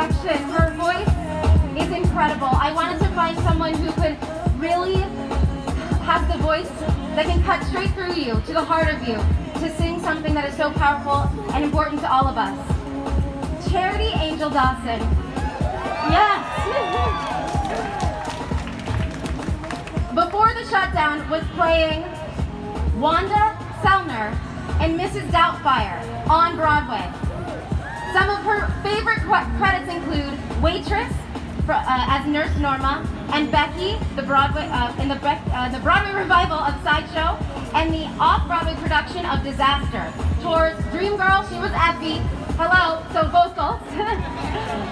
perfection. Her voice is incredible. I wanted to find someone who could really have the voice that can cut straight through you, to the heart of you, to sing something that is so powerful and important to all of us. Charity Angel Dawson. Yes. Before the shutdown was playing Wanda Selner and Mrs. Doubtfire on Broadway. Some of her favorite credits include Waitress as Nurse Norma, and Becky, the Broadway in the Broadway revival of Sideshow, and the off-Broadway production of Disaster. Tours Dreamgirl, she was Effie. Hello, so vocals.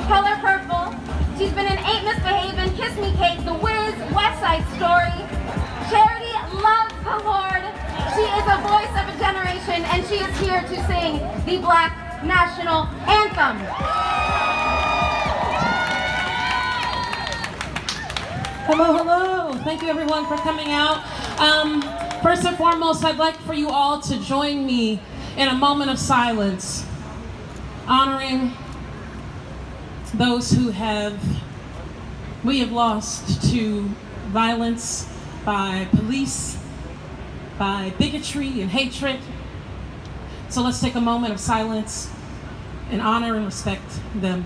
Color Purple. She's been in Ain't Misbehavin', Kiss Me Kate, The Wiz, West Side Story. Charity loves the Lord. She is a voice of a generation, and she is here to sing the Black National Anthem. Hello, hello. Thank you everyone for coming out. First and foremost, I'd like for you all to join me in a moment of silence, honoring those who we have lost to violence by police, by bigotry and hatred. So let's take a moment of silence and honor and respect them.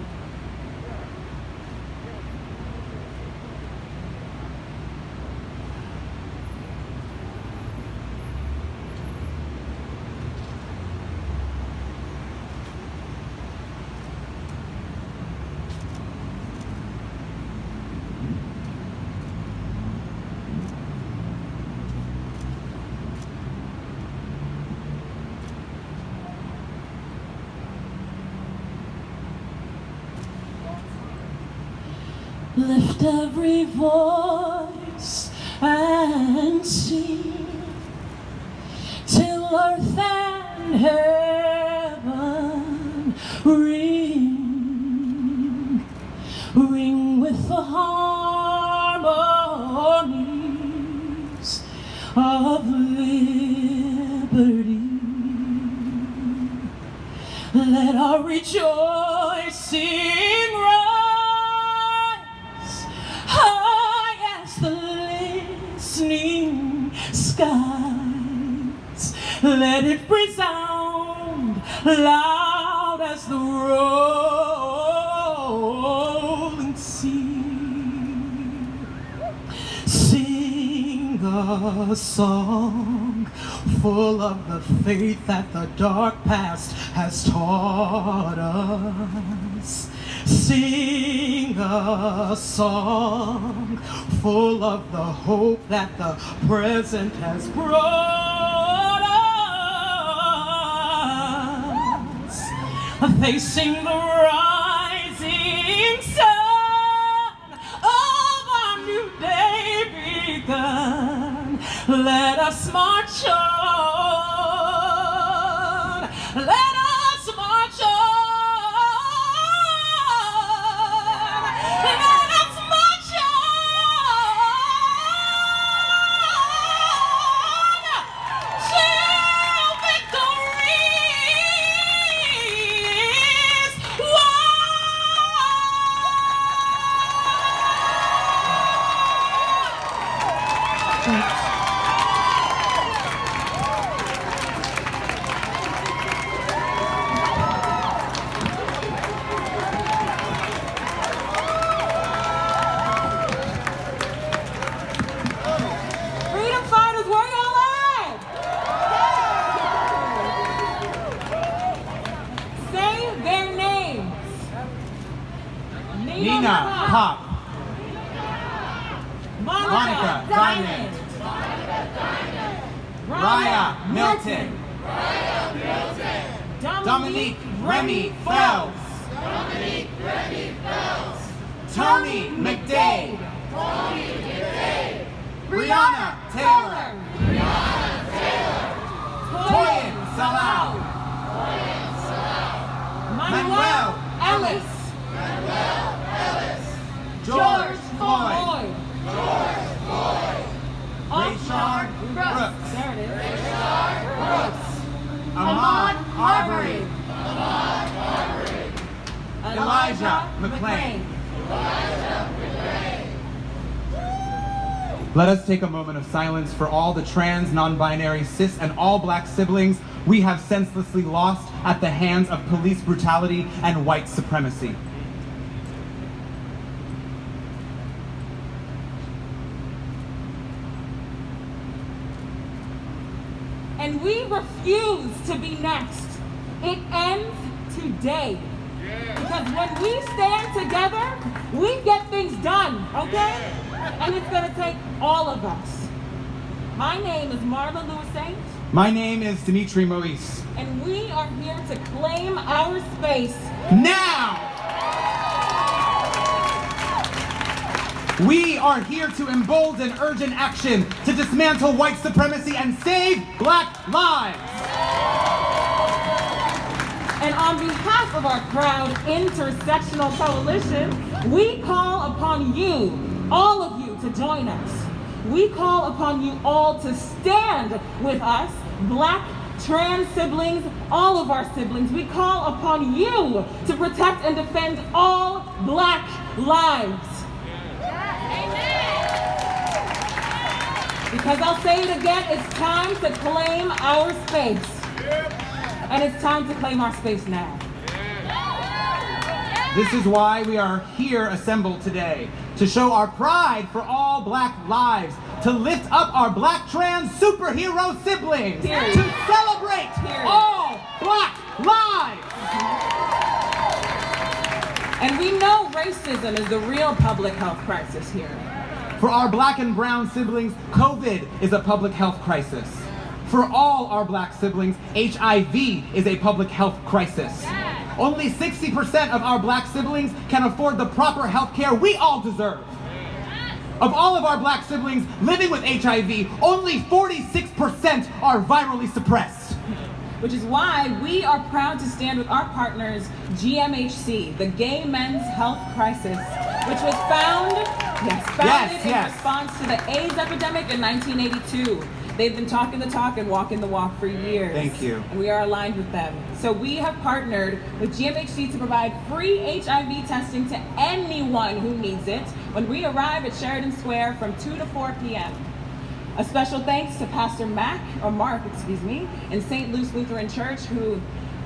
Lift every voice and sing till earth and heaven ring, ring with the harmonies of liberty. Let our rejoicing rise high as the listening skies. Let it resound loud as the rolling sea. Sing a song full of the faith that the dark past has taught us. Sing a song full of the hope that the present has brought us. Facing the rising sun of our new day begun, let us march on. Let us march on. Let us march on till victory is won. Freedom fighters, where y'all at? Say their names. Nina Pop, Monica Diamond, Raya Milton, Dominique Remy Fells, Tony McDade, Brianna Taylor, Toyin Salau, Manuel Ellis, George Floyd, Rayshard Brooks, There it is. Ahmaud Arbery, Elijah Elijah McClain. Let us take a moment of silence for all the trans, non-binary, cis, and all Black siblings we have senselessly lost at the hands of police brutality and white supremacy. And we refuse to be next. It ends today. Because when we stand together, we get things done, okay? And it's gonna take all of us. My name is Marla Lewis-Saint. My name is Dimitri Moise. And we are here to claim our space. Now! We are here to embolden urgent action to dismantle white supremacy and save Black lives. And on behalf of our proud intersectional coalition, we call upon you, all of you, to join us. We call upon you all to stand with us, Black, trans siblings, all of our siblings. We call upon you to protect and defend all Black lives. Because I'll say it again, it's time to claim our space. And it's time to claim our space now. This is why we are here assembled today, to show our pride for all Black lives, to lift up our Black trans superhero siblings, Period. to celebrate Period. all Black lives. And we know racism is the real public health crisis here. For our Black and brown siblings, COVID is a public health crisis. For all our Black siblings, HIV is a public health crisis. Only 60% of our Black siblings can afford the proper health care we all deserve. Of all of our Black siblings living with HIV, only 46% are virally suppressed. Which is why we are proud to stand with our partners, GMHC, the Gay Men's Health Crisis, which was founded in response to the AIDS epidemic in 1982. They've been talking the talk and walking the walk for years. Thank you. And we are aligned with them. So we have partnered with GMHC to provide free HIV testing to anyone who needs it when we arrive at Sheridan Square from 2 to 4 p.m. A special thanks to Pastor Mark, in St. Luke's Lutheran Church, who,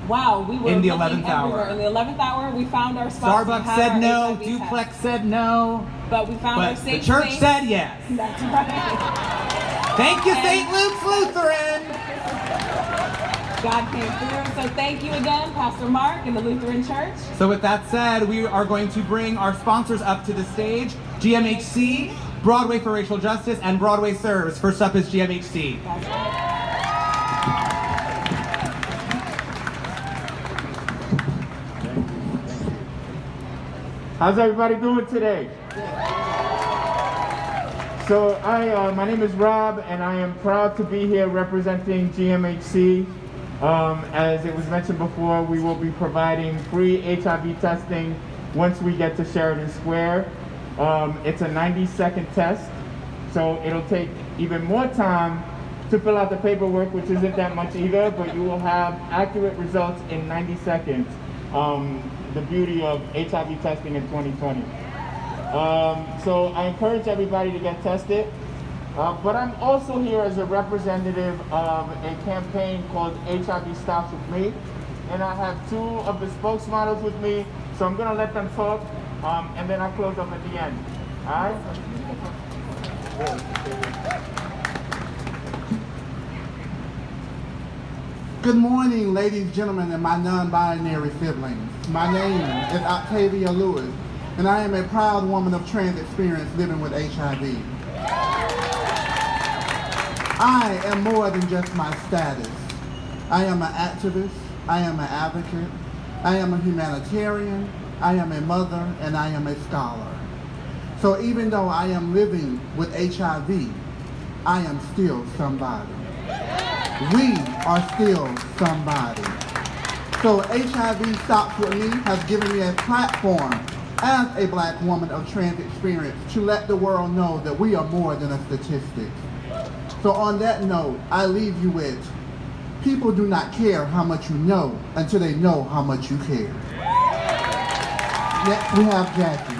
wow, we were in the looking 11th hour. everywhere. In the 11th hour, we found our spot. Starbucks said no, Duplex said no, but we found our safe the church space. said yes. That's right. Thank you, St. Luke's Lutheran. God came through. So thank you again, Pastor Mark and the Lutheran Church. So with that said, we are going to bring our sponsors up to the stage. GMHC, Broadway for Racial Justice, and Broadway Serves. First up is GMHC. That's right. How's everybody doing today? So my name is Rob, and I am proud to be here representing GMHC. As it was mentioned before, we will be providing free HIV testing once we get to Sheridan Square. It's a 90-second test, so it'll take even more time to fill out the paperwork, which isn't that much either, but you will have accurate results in 90 seconds. The beauty of HIV testing in 2020. So I encourage everybody to get tested, but I'm also here as a representative of a campaign called HIV Stops With Me, and I have two of the spokesmodels with me, so I'm gonna let them talk, and then I'll close up at the end, all right? Good morning, ladies, gentlemen, and my non-binary siblings. My name is Octavia Lewis, and I am a proud woman of trans experience living with HIV. I am more than just my status. I am an activist, I am an advocate, I am a humanitarian, I am a mother, and I am a scholar. So even though I am living with HIV, I am still somebody. We are still somebody. So HIV Stops With Me has given me a platform as a Black woman of trans experience to let the world know that we are more than a statistic. So on that note, I leave you with, people do not care how much you know until they know how much you care. Next we have Jackie.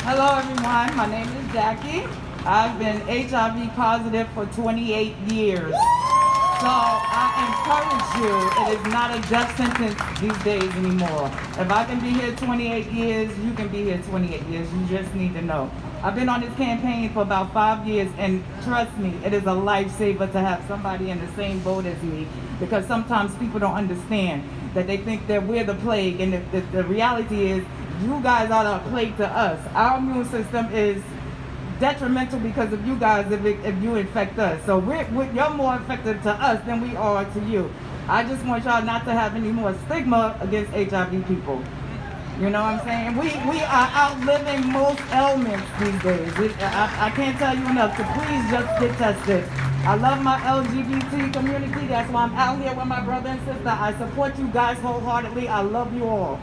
Hello everyone, my name is Jackie. I've been HIV positive for 28 years. So I encourage you, it is not a death sentence these days anymore. If I can be here 28 years, you can be here 28 years. You just need to know. I've been on this campaign for about 5 years, and trust me, it is a lifesaver to have somebody in the same boat as me, because sometimes people don't understand that they think that we're the plague, and the reality is you guys are the plague to us. Our immune system is detrimental because of you guys if you infect us. So you're more effective to us than we are to you. I just want y'all not to have any more stigma against HIV people. You know what I'm saying? We are outliving most ailments these days. I can't tell you enough to please just get tested. I love my LGBT community. That's why I'm out here with my brother and sister. I support you guys wholeheartedly. I love you all.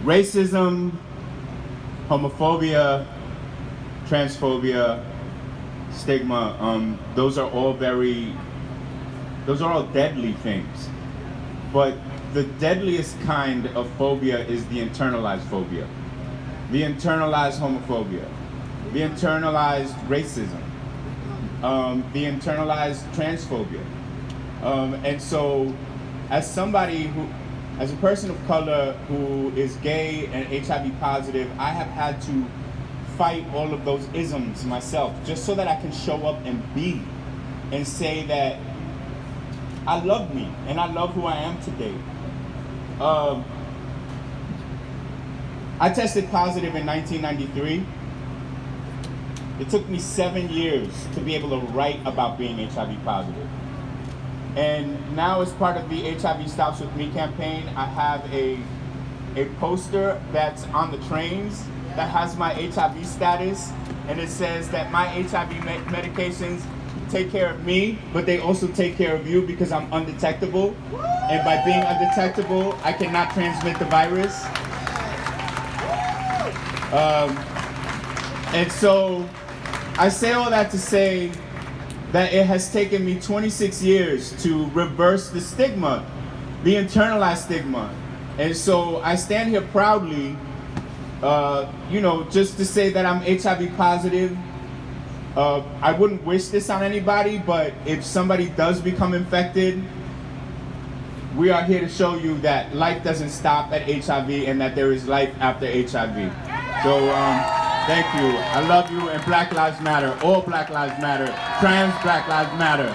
Racism, homophobia, transphobia, stigma, those are all deadly things. But the deadliest kind of phobia is the internalized phobia, the internalized homophobia, the internalized racism, the internalized transphobia. And so, as a person of color who is gay and HIV positive, I have had to fight all of those isms myself, just so that I can show up and be and say that I love me and I love who I am today. I tested positive in 1993. It took me 7 years to be able to write about being HIV positive. And now, as part of the HIV Stops With Me campaign, I have a poster that's on the trains that has my HIV status, and it says that my HIV medications take care of me, but they also take care of you because I'm undetectable. And by being undetectable, I cannot transmit the virus. And so I say all that to say that it has taken me 26 years to reverse the stigma, the internalized stigma. And so I stand here proudly, just to say that I'm HIV positive. I wouldn't wish this on anybody, but if somebody does become infected, we are here to show you that life doesn't stop at HIV and that there is life after HIV. So thank you. I love you, and Black Lives Matter. All Black Lives Matter. Trans Black Lives Matter.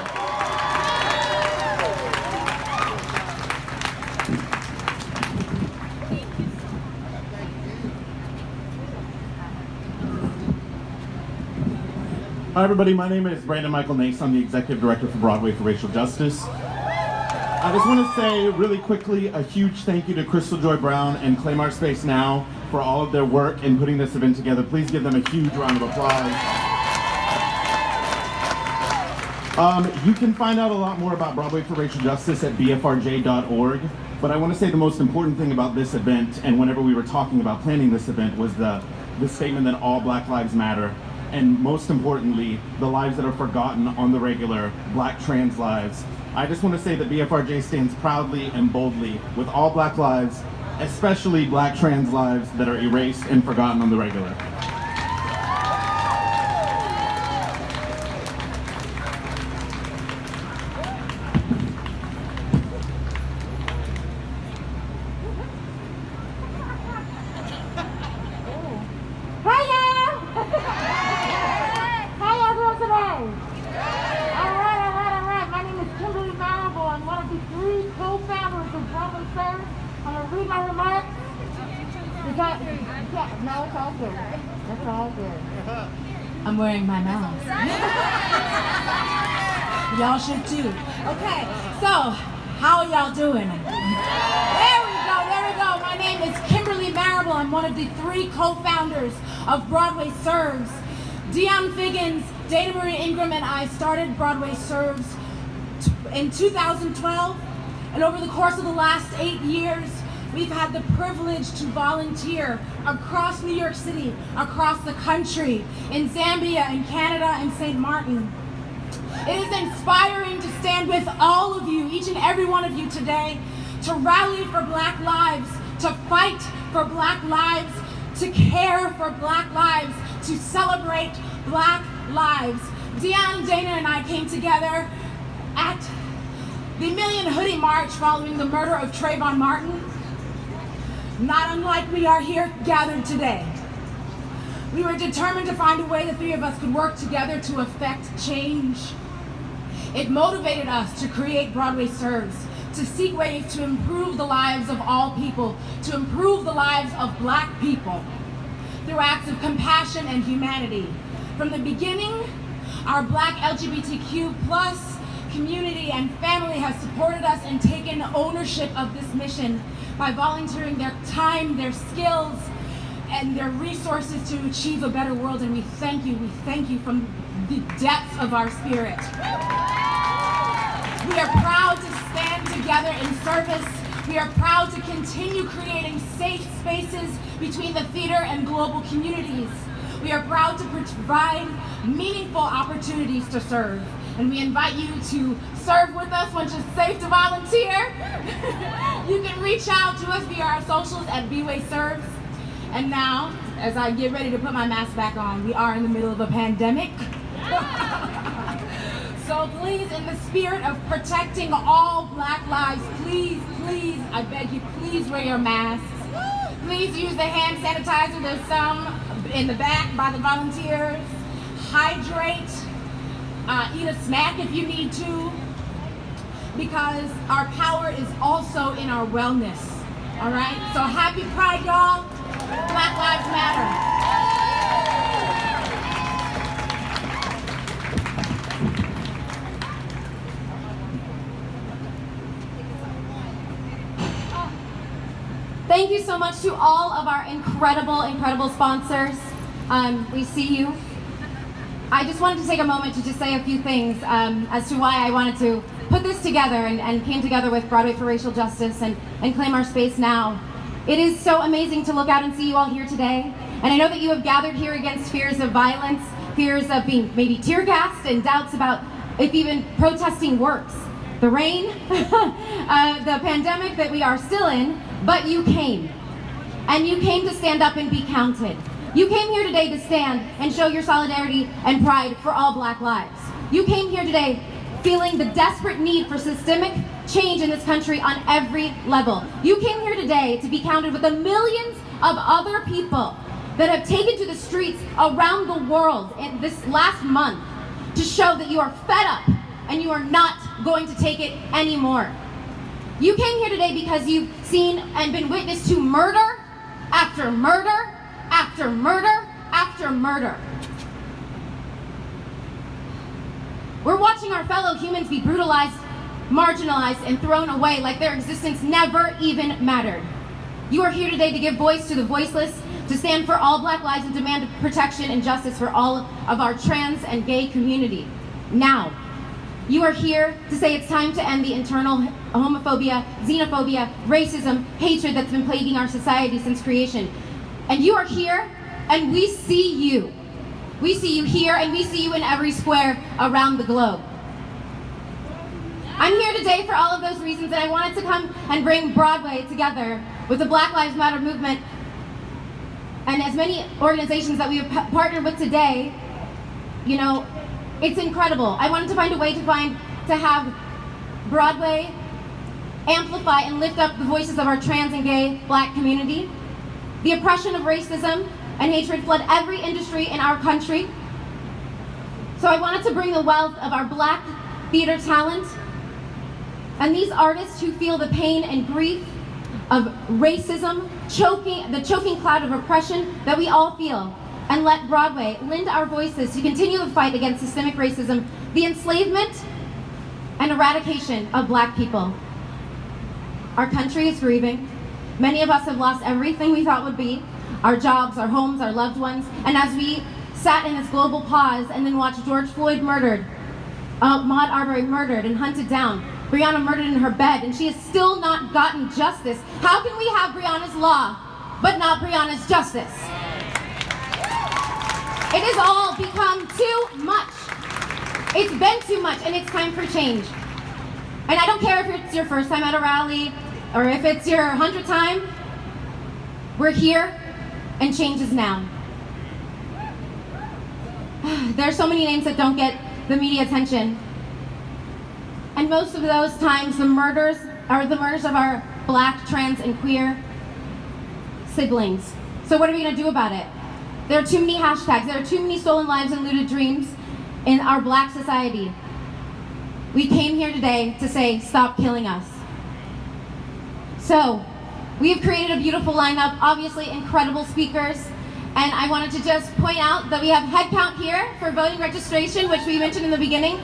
Hi everybody, my name is Brandon Michael Nace. I'm the Executive Director for Broadway for Racial Justice. I just want to say really quickly a huge thank you to Krystal Joy Brown and Claim Our Space Now for all of their work in putting this event together. Please give them a huge round of applause. You can find out a lot more about Broadway for Racial Justice at bfrj.org, but I want to say the most important thing about this event, and whenever we were talking about planning this event, was the statement that all Black lives matter, and most importantly, the lives that are forgotten on the regular, Black trans lives. I just want to say that BFRJ stands proudly and boldly with all Black lives, especially Black trans lives that are erased and forgotten on the regular. I'm wearing my mask. Y'all should too. Okay, so how are y'all doing? There we go. My name is Kimberly Marable. I'm one of the 3 co-founders of Broadway Serves. Dion Figgins, Dana Marie Ingram, and I started Broadway Serves in 2012. And over the course of the last 8 years, we've had the privilege to volunteer across New York City, across the country, in Zambia, in Canada, and St. Martin. It is inspiring to stand with all of you, each and every one of you today, to rally for Black lives, to fight for Black lives, to care for Black lives, to celebrate Black lives. Deion, Dana, and I came together at the Million Hoodie March following the murder of Trayvon Martin. Not unlike we are here gathered today. We were determined to find a way the three of us could work together to affect change. It motivated us to create Broadway Serves, to seek ways to improve the lives of all people, to improve the lives of Black people through acts of compassion and humanity. From the beginning, our Black LGBTQ plus community and family has supported us and taken ownership of this mission by volunteering their time, their skills, and their resources to achieve a better world. And we thank you from the depths of our spirit. We are proud to stand together in service. We are proud to continue creating safe spaces between the theater and global communities. We are proud to provide meaningful opportunities to serve. And we invite you to serve with us once it's safe to volunteer. You can reach out to us via our socials at B-Way Serves. And now, as I get ready to put my mask back on, we are in the middle of a pandemic. So please, in the spirit of protecting all Black lives, please, I beg you, please wear your masks. Please use the hand sanitizer. There's some in the back by the volunteers. Hydrate. Eat a snack if you need to, because our power is also in our wellness. All right? So happy Pride, y'all. Black Lives Matter. Thank you so much to all of our incredible sponsors. We see you. I just wanted to take a moment to just say a few things as to why I wanted to put this together and came together with Broadway for Racial Justice and claim our space now. It is so amazing to look out and see you all here today. And I know that you have gathered here against fears of violence, fears of being maybe tear gassed, and doubts about if even protesting works. The rain, the pandemic that we are still in, but you came. And you came to stand up and be counted. You came here today to stand and show your solidarity and pride for all Black lives. You came here today feeling the desperate need for systemic change in this country on every level. You came here today to be counted with the millions of other people that have taken to the streets around the world in this last month to show that you are fed up and you are not going to take it anymore. You came here today because you've seen and been witness to murder after murder after murder after murder. We're watching our fellow humans be brutalized, marginalized, and thrown away like their existence never even mattered. You are here today to give voice to the voiceless, to stand for all Black lives and demand protection and justice for all of our trans and gay community. Now, you are here to say it's time to end the internal homophobia, xenophobia, racism, hatred that's been plaguing our society since creation. And you are here, and we see you. We see you here, and we see you in every square around the globe. I'm here today for all of those reasons, and I wanted to come and bring Broadway together with the Black Lives Matter movement and as many organizations that we have partnered with today. You know, it's incredible. I wanted to find a way to have Broadway amplify and lift up the voices of our trans and gay Black community. The oppression of racism and hatred flood every industry in our country. So I wanted to bring the wealth of our Black theater talent and these artists who feel the pain and grief of racism, the choking cloud of oppression that we all feel, and let Broadway lend our voices to continue the fight against systemic racism, the enslavement and eradication of Black people. Our country is grieving. Many of us have lost everything we thought would be, our jobs, our homes, our loved ones. And as we sat in this global pause and then watched George Floyd murdered, Ahmaud Arbery murdered and hunted down, Breonna murdered in her bed, and she has still not gotten justice. How can we have Breonna's law, but not Breonna's justice? It has all become too much. It's been too much, and it's time for change. And I don't care if it's your first time at a rally or if it's your 100th time, we're here, and change is now. There are so many names that don't get the media attention. And most of those times, the murders are the murders of our Black, trans, and queer siblings. So what are we gonna do about it? There are too many hashtags, there are too many stolen lives and looted dreams in our Black society. We came here today to say, stop killing us. So, we have created a beautiful lineup, obviously incredible speakers, and I wanted to just point out that we have head count here for voting registration, which we mentioned in the beginning.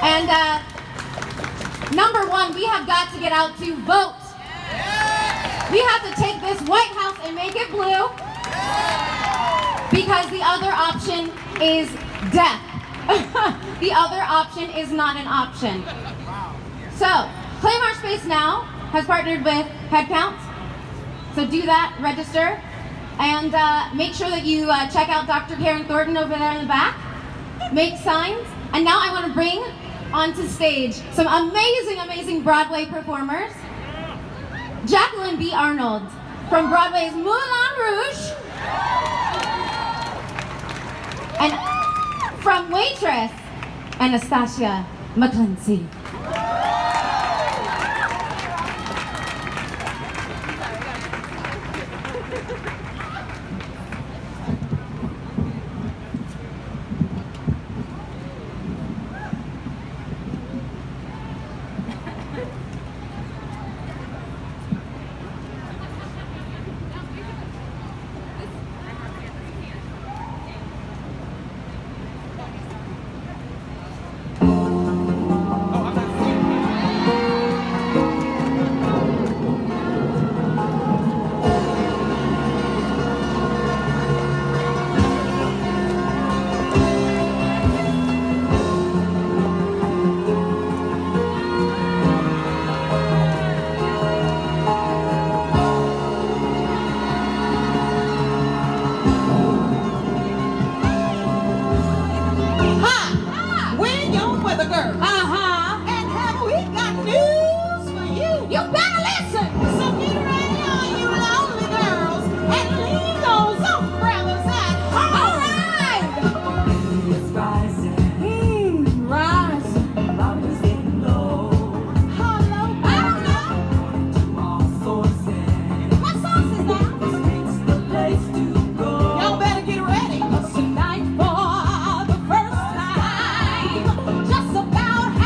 And number one, we have got to get out to vote. We have to take this White House and make it blue, because the other option is death. The other option is not an option. So, Claim Our Space Now has partnered with Headcount. So do that, register, and make sure that you check out Dr. Karen Thornton over there in the back. Make signs. And now I want to bring onto stage some amazing, amazing Broadway performers. Jacqueline B. Arnold from Broadway's Moulin Rouge. And from Waitress, Anastasia McClincy. Just about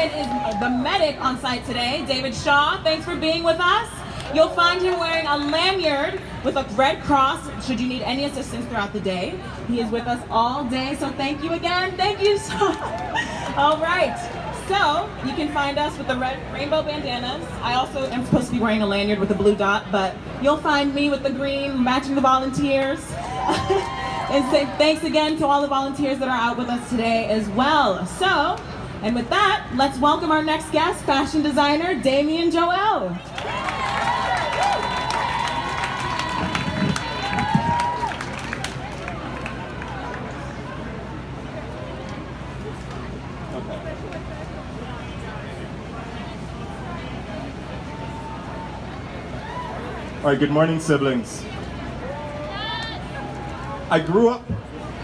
David is the medic on site today. David Shaw, thanks for being with us. You'll find him wearing a lanyard with a red cross should you need any assistance throughout the day. He is with us all day, so thank you again. Thank you so All right, so you can find us with the red rainbow bandanas. I also am supposed to be wearing a lanyard with a blue dot, but you'll find me with the green, matching the volunteers. And say thanks again to all the volunteers that are out with us today as well. So, and with that, let's welcome our next guest, fashion designer Damien Joel. All right, good morning, siblings. I grew up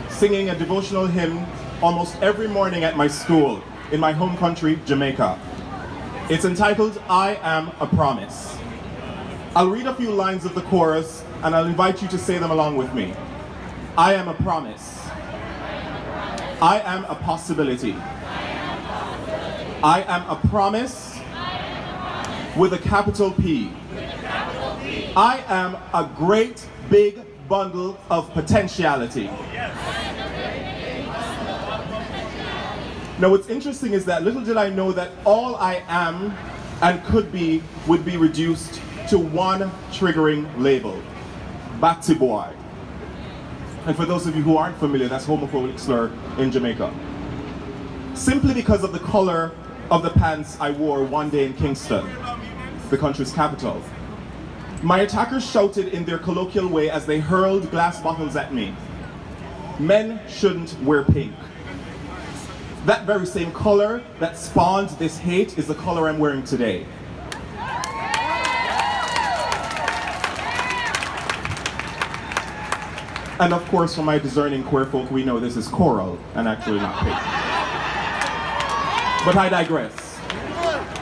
singing a devotional hymn almost every morning at my school in my home country, Jamaica. It's entitled, I Am a Promise. I'll read a few lines of the chorus and I'll invite you to say them along with me. I am a promise. I am a possibility. I am a promise with a capital P. I am a great big bundle of potentiality. Now what's interesting is that little did I know that all I am and could be would be reduced to one triggering label, Batty Boy. And for those of you who aren't familiar, that's homophobic slur in Jamaica. Simply because of the color of the pants I wore one day in Kingston, the country's capital. My attackers shouted in their colloquial way as they hurled glass bottles at me, men shouldn't wear pink. That very same color that spawned this hate is the color I'm wearing today. And of course, for my discerning queer folk, we know this is coral and actually not pink. But I digress.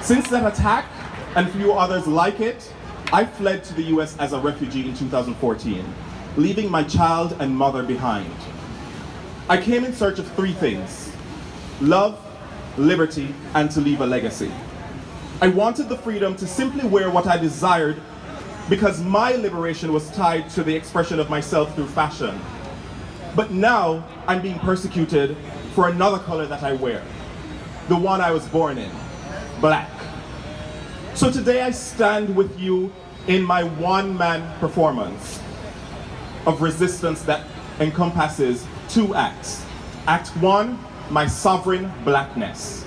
Since that attack, and few others like it, I fled to the US as a refugee in 2014, leaving my child and mother behind. I came in search of three things: love, liberty, and to leave a legacy. I wanted the freedom to simply wear what I desired because my liberation was tied to the expression of myself through fashion. But now I'm being persecuted for another color that I wear, the one I was born in, black. So today I stand with you in my one-man performance of resistance that encompasses two acts. Act 1, my sovereign blackness.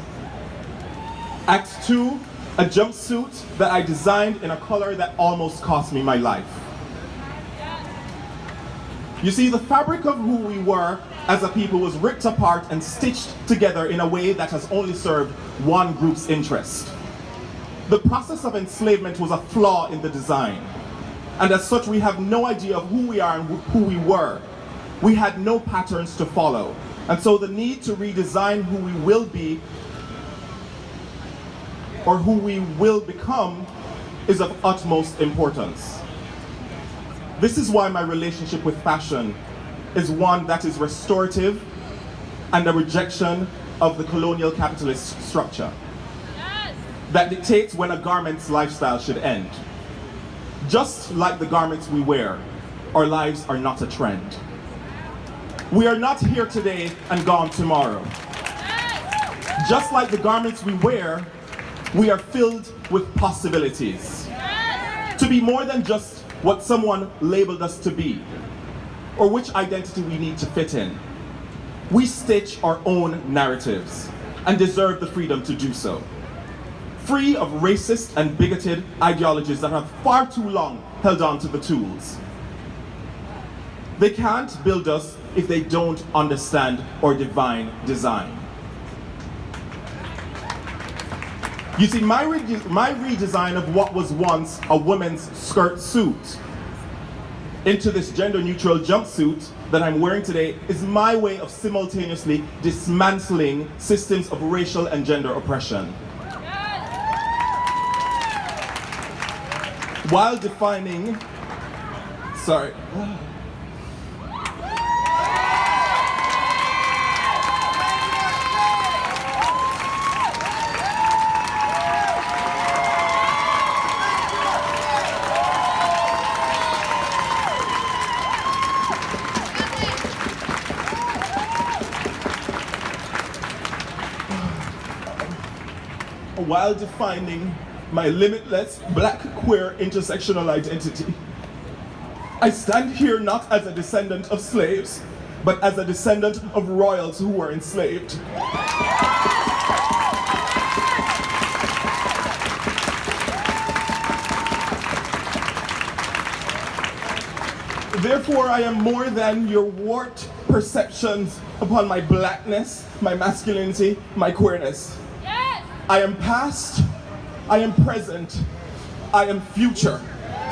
Act 2, a jumpsuit that I designed in a color that almost cost me my life. You see, the fabric of who we were as a people was ripped apart and stitched together in a way that has only served one group's interest. The process of enslavement was a flaw in the design, and as such we have no idea of who we are and who we were. We had no patterns to follow, and so the need to redesign who we will be or who we will become is of utmost importance. This is why my relationship with fashion is one that is restorative and a rejection of the colonial capitalist structure that dictates when a garment's lifestyle should end. Just like the garments we wear, our lives are not a trend. We are not here today and gone tomorrow. Just like the garments we wear, we are filled with possibilities. To be more than just what someone labeled us to be, or which identity we need to fit in. We stitch our own narratives and deserve the freedom to do so. Free of racist and bigoted ideologies that have far too long held on to the tools. They can't build us if they don't understand our divine design. You see, my redesign of what was once a woman's skirt suit into this gender-neutral jumpsuit that I'm wearing today is my way of simultaneously dismantling systems of racial and gender oppression. While defining, while defining my limitless Black queer intersectional identity. I stand here not as a descendant of slaves, but as a descendant of royals who were enslaved. Therefore, I am more than your warped perceptions upon my Blackness, my masculinity, my queerness. Yes! I am past, I am present, I am future.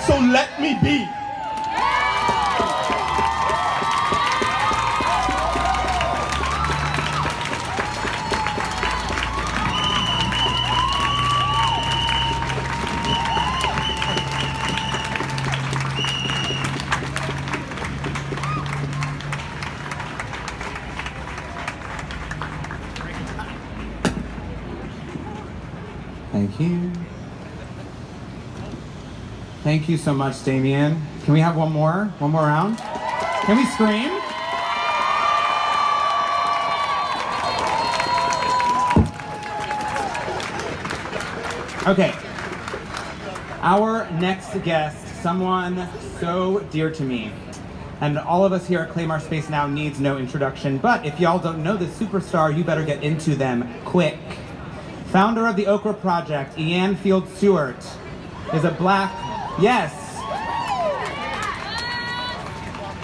So let me be. Thank you. Thank you so much, Damien. Can we have one more? One more round? Can we scream? Okay. Our next guest, someone so dear to me. And all of us here at Claim Our Space Now needs no introduction, but if y'all don't know this superstar, you better get into them quick. Founder of the Okra Project, Fields Stewart, is a Black, yes.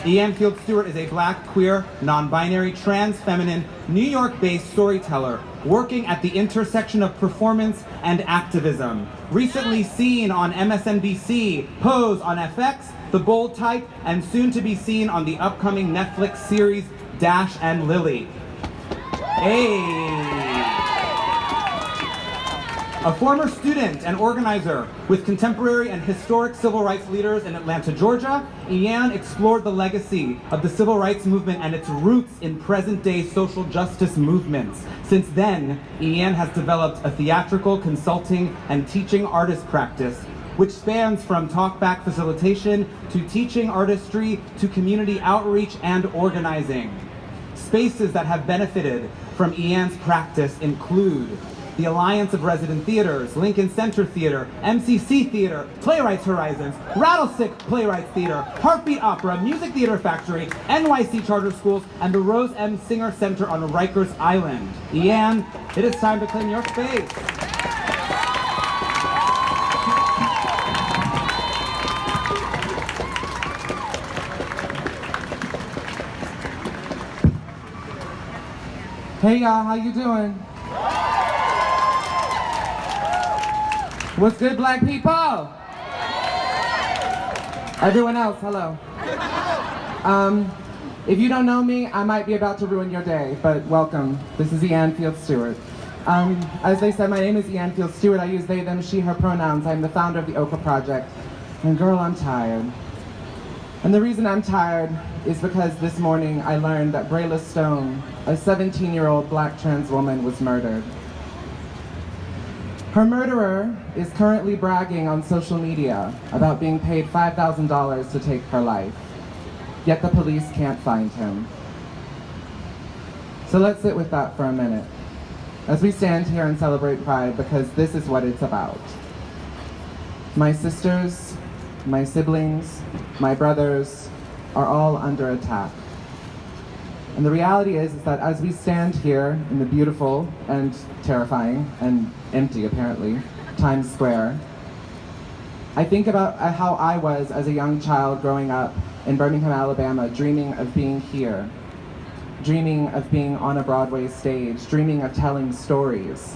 Fields Stewart is a Black, queer, non-binary, trans, feminine, New York-based storyteller working at the intersection of performance and activism. Recently seen on MSNBC, Pose on FX, The Bold Type, and soon to be seen on the upcoming Netflix series Dash and Lily. Hey. A former student and organizer with contemporary and historic civil rights leaders in Atlanta, Georgia, Ian explored the legacy of the civil rights movement and its roots in present-day social justice movements. Since then, Ian has developed a theatrical, consulting, and teaching artist practice, which spans from talkback facilitation to teaching artistry to community outreach and organizing. Spaces that have benefited from Ian's practice include the Alliance of Resident Theaters, Lincoln Center Theater, MCC Theater, Playwrights Horizons, Rattlestick Playwrights Theater, Heartbeat Opera, Music Theater Factory, NYC Charter Schools, and the Rose M. Singer Center on Rikers Island. Ian, it is time to claim your space. Hey y'all, how you doing? What's good, Black people? Everyone else, hello. If you don't know me, I might be about to ruin your day, but welcome. This is Fields Stewart. As they said, my name is Fields Stewart. I use they, them, she, her pronouns. I'm the founder of the Okra Project. And girl, I'm tired. And the reason I'm tired is because this morning I learned that Brayla Stone, a 17-year-old Black trans woman, was murdered. Her murderer is currently bragging on social media about being paid $5,000 to take her life, yet the police can't find him. So let's sit with that for a minute as we stand here and celebrate Pride, because this is what it's about. My sisters, my siblings, my brothers are all under attack. And the reality is that as we stand here in the beautiful and terrifying and empty, apparently, Times Square, I think about how I was as a young child growing up in Birmingham, Alabama, dreaming of being here, dreaming of being on a Broadway stage, dreaming of telling stories.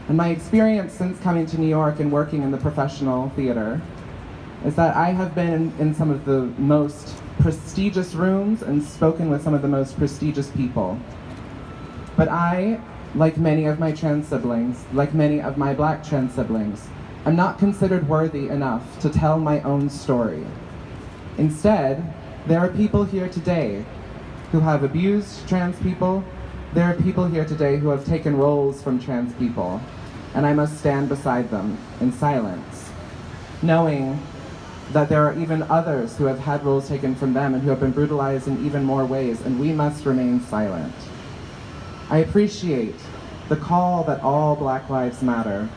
And my experience since coming to New York and working in the professional theater is that I have been in some of the most prestigious rooms and spoken with some of the most prestigious people. But I, like many of my trans siblings, like many of my Black trans siblings, am not considered worthy enough to tell my own story. Instead, there are people here today who have abused trans people. There are people here today who have taken roles from trans people, and I must stand beside them in silence, knowing that there are even others who have had roles taken from them and who have been brutalized in even more ways, and we must remain silent. I appreciate the call that all Black lives matter.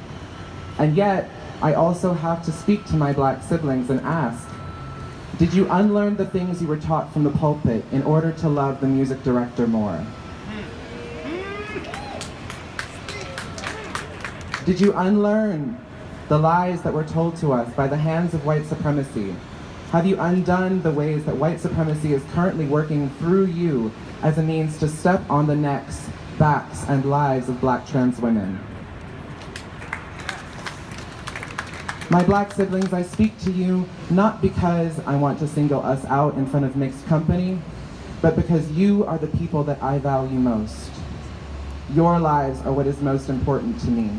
And yet, I also have to speak to my Black siblings and ask, did you unlearn the things you were taught from the pulpit in order to love the music director more? Did you unlearn the lies that were told to us by the hands of white supremacy? Have you undone the ways that white supremacy is currently working through you as a means to step on the necks, backs, and lives of Black trans women? My Black siblings, I speak to you not because I want to single us out in front of mixed company, but because you are the people that I value most. Your lives are what is most important to me.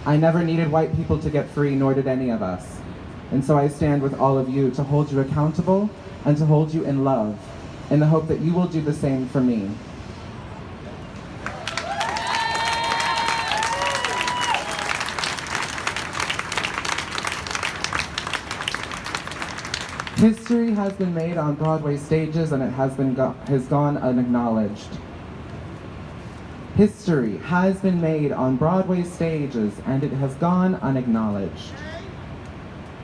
I never needed white people to get free, nor did any of us. And so I stand with all of you to hold you accountable and to hold you in love, in the hope that you will do the same for me. History has been made on Broadway stages and it has gone unacknowledged. History has been made on Broadway stages and it has gone unacknowledged.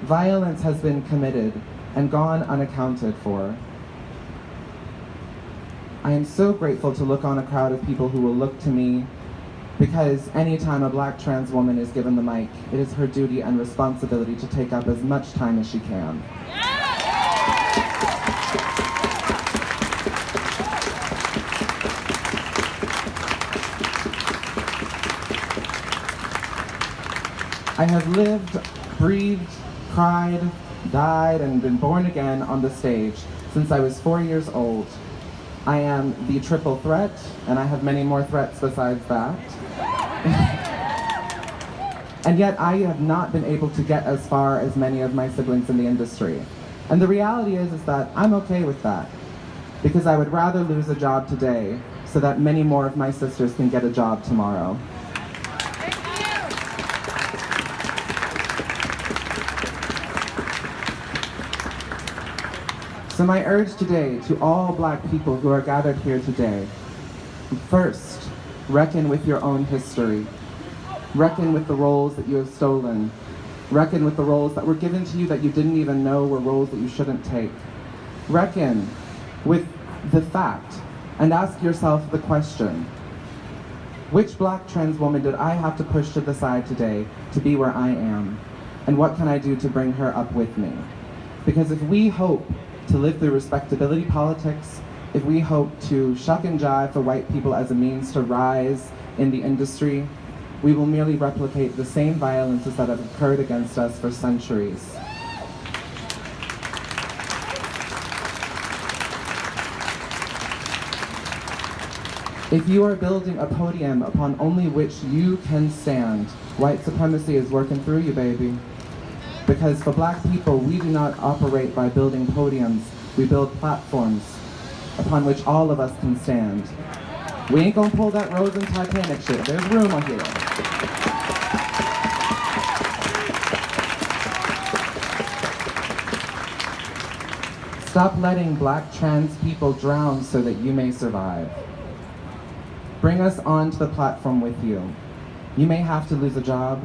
Violence has been committed and gone unaccounted for. I am so grateful to look on a crowd of people who will look to me, because anytime a Black trans woman is given the mic, it is her duty and responsibility to take up as much time as she can. I have lived, breathed, cried, died, and been born again on the stage since I was 4 years old. I am the triple threat, and I have many more threats besides that. And yet I have not been able to get as far as many of my siblings in the industry. And the reality is that I'm okay with that, because I would rather lose a job today so that many more of my sisters can get a job tomorrow. So my urge today to all Black people who are gathered here today, first, reckon with your own history. Reckon with the roles that you have stolen. Reckon with the roles that were given to you that you didn't even know were roles that you shouldn't take. Reckon with the fact and ask yourself the question, which Black trans woman did I have to push to the side today to be where I am? And what can I do to bring her up with me? Because if we hope to live through respectability politics, if we hope to shuck and jive for white people as a means to rise in the industry, we will merely replicate the same violences that have occurred against us for centuries. If you are building a podium upon only which you can stand, white supremacy is working through you, baby. Because for Black people, we do not operate by building podiums, we build platforms upon which all of us can stand. We ain't gonna pull that Rose and Titanic shit, there's room on here. Stop letting Black trans people drown so that you may survive. Bring us onto the platform with you. You may have to lose a job,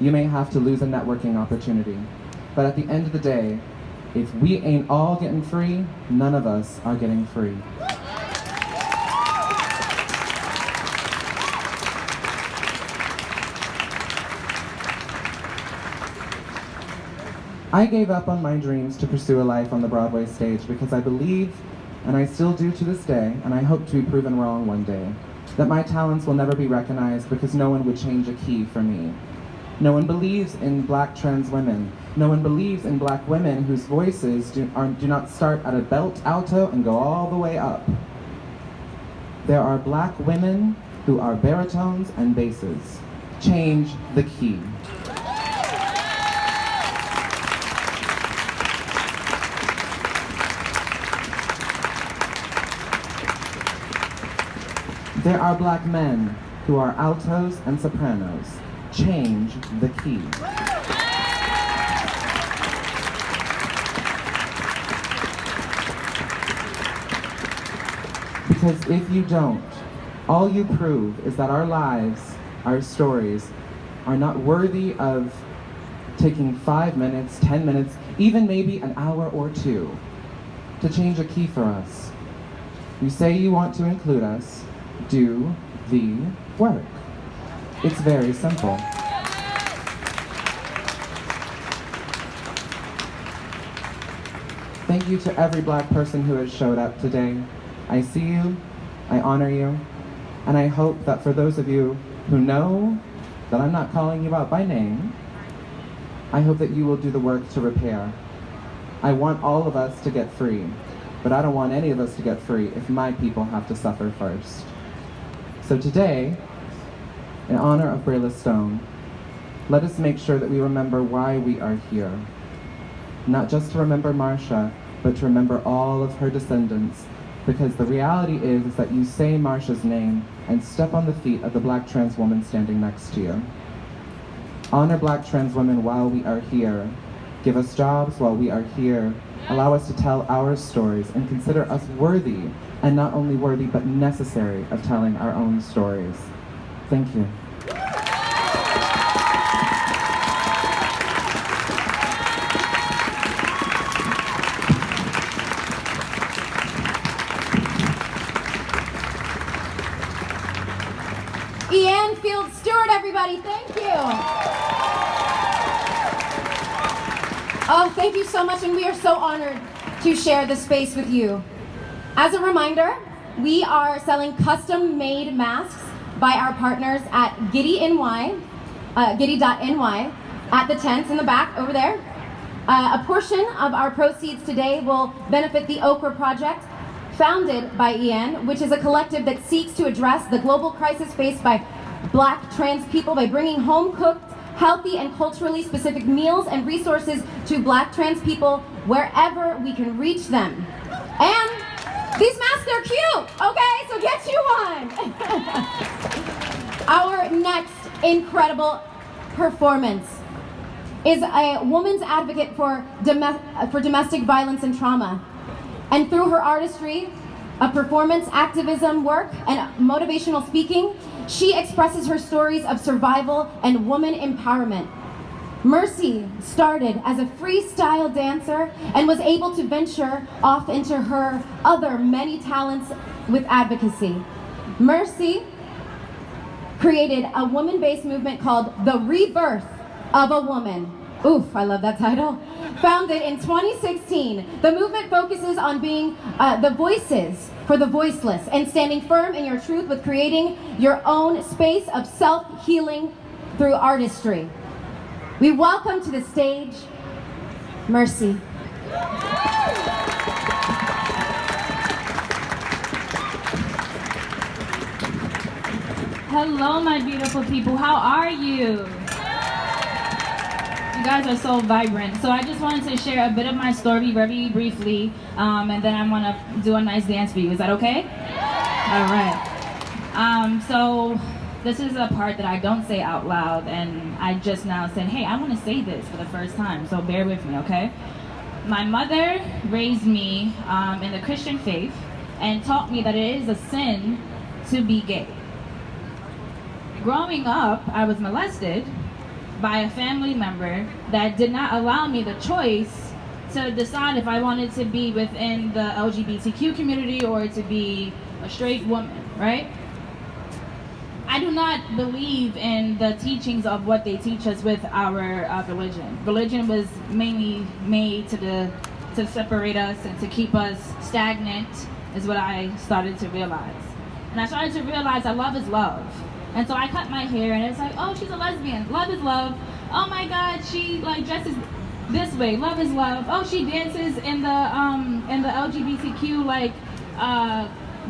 you may have to lose a networking opportunity. But at the end of the day, if we ain't all getting free, none of us are getting free. I gave up on my dreams to pursue a life on the Broadway stage because I believe, and I still do to this day, and I hope to be proven wrong one day, that my talents will never be recognized because no one would change a key for me. No one believes in Black trans women. No one believes in Black women whose voices do not start at a belt alto and go all the way up. There are Black women who are baritones and basses. Change the key. There are Black men who are altos and sopranos. Change the key. Because if you don't, All you prove is that our lives, our stories, are not worthy of taking 5 minutes, 10 minutes, even maybe an hour or two to change a key for us. You say you want to include us, do the work. It's very simple. Thank you to every Black person who has showed up today. I see you, I honor you, and I hope that for those of you who know that I'm not calling you out by name, I hope that you will do the work to repair. I want all of us to get free, but I don't want any of us to get free if my people have to suffer first. So today, in honor of Brayla Stone, let us make sure that we remember why we are here. Not just to remember Marsha, but to remember all of her descendants, because the reality is that you say Marsha's name and step on the feet of the Black trans woman standing next to you. Honor Black trans women while we are here. Give us jobs while we are here. Allow us to tell our stories and consider us worthy, and not only worthy, but necessary of telling our own stories. Thank you. Fields Stewart, everybody, thank you. Oh, thank you so much, and we are so honored to share this space with you. As a reminder, we are selling custom-made masks by our partners at Giddy.ny, at the tents in the back over there. A portion of our proceeds today will benefit the Okra Project, founded by Ian, which is a collective that seeks to address the global crisis faced by Black trans people by bringing home-cooked, healthy, and culturally specific meals and resources to Black trans people wherever we can reach them. And these masks are cute, okay? So get you one. Our next incredible performance is a woman's advocate for domestic violence and trauma. And through her artistry, performance, activism work, and motivational speaking, she expresses her stories of survival and woman empowerment. Mercy started as a freestyle dancer and was able to venture off into her other many talents with advocacy. Mercy created a woman-based movement called The Rebirth of a Woman. Oof, I love that title. Founded in 2016, the movement focuses on being the voices for the voiceless and standing firm in your truth with creating your own space of self-healing through artistry. We welcome to the stage, Mercy. Hello, my beautiful people. How are you? You guys are so vibrant. So I just wanted to share a bit of my story very briefly, and then I want to do a nice dance for you. Is that okay? All right. So this is a part that I don't say out loud, and I just now said, hey, I want to say this for the first time, so bear with me, okay? My mother raised me in the Christian faith and taught me that it is a sin to be gay. Growing up, I was molested by a family member that did not allow me the choice to decide if I wanted to be within the LGBTQ community or to be a straight woman, right? I do not believe in the teachings of what they teach us with our religion. Religion was mainly made to separate us and to keep us stagnant, is what I started to realize. And I started to realize that love is love. And so I cut my hair and it's like, oh, she's a lesbian. Love is love. Oh my God, she like dresses this way. Love is love. Oh, she dances in the LGBTQ like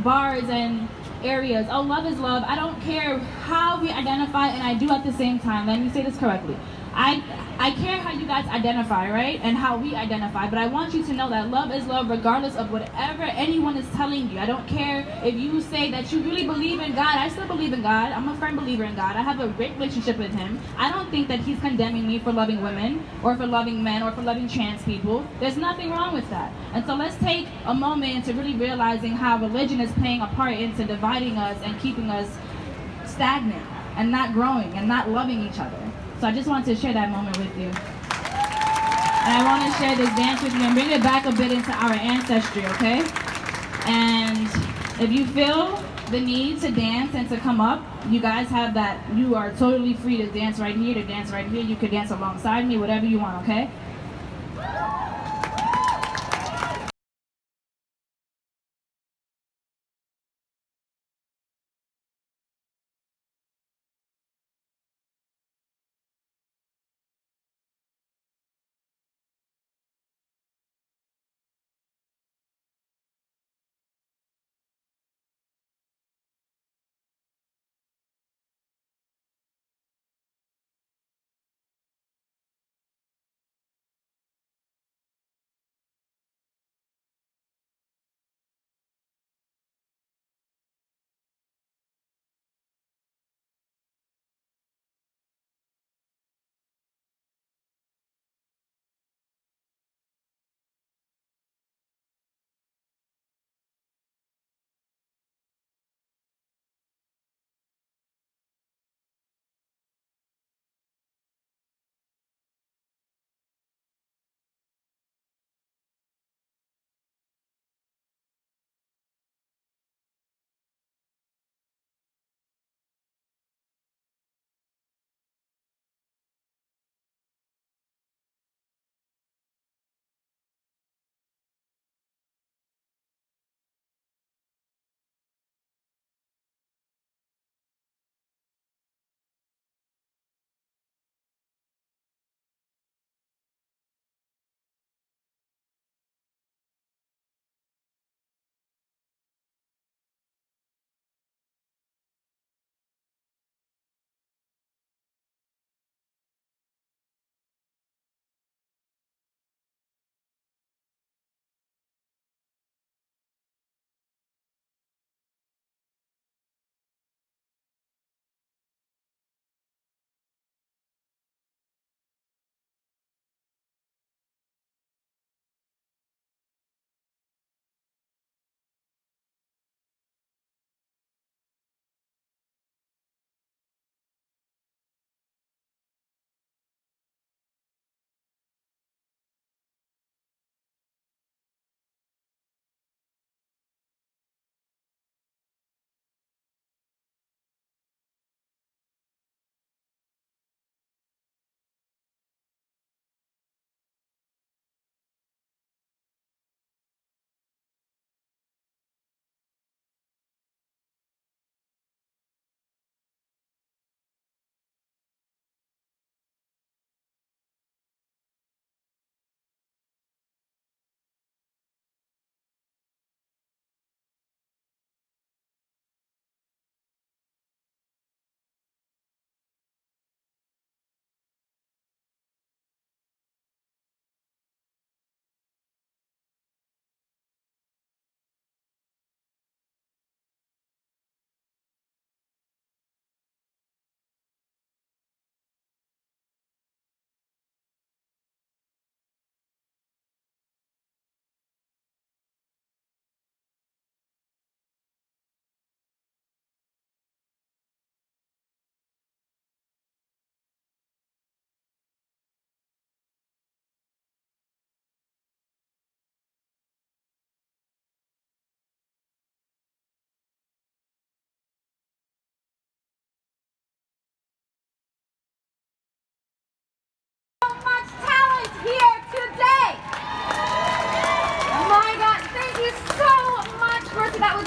bars and areas. Oh, love is love. I don't care how we identify, and I do at the same time. Let me say this correctly. I I care how you guys identify, right? And how we identify, but I want you to know that love is love regardless of whatever anyone is telling you. I don't care if you say that you really believe in God. I still believe in God. I'm a firm believer in God. I have a great relationship with him. I don't think that he's condemning me for loving women or for loving men or for loving trans people. There's nothing wrong with that. And so let's take a moment to really realizing how religion is playing a part into dividing us and keeping us stagnant and not growing and not loving each other. So I just wanted to share that moment with you. And I want to share this dance with you and bring it back a bit into our ancestry, okay? And if you feel the need to dance and to come up, you guys have that. You are totally free to dance right here, to dance right here. You could dance alongside me, whatever you want, okay?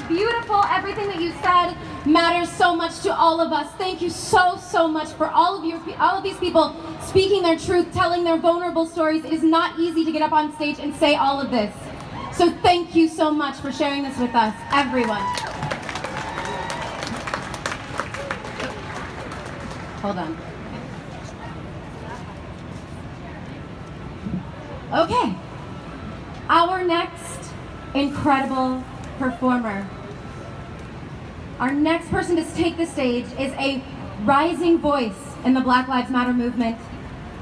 Beautiful. Everything that you said matters so much to all of us. Thank you so much for all of these people speaking their truth, telling their vulnerable stories. It is not easy to get up on stage and say all of this. So thank you so much for sharing this with us, everyone. Hold on. Okay, our next incredible performer. Our next person to take the stage is a rising voice in the Black Lives Matter movement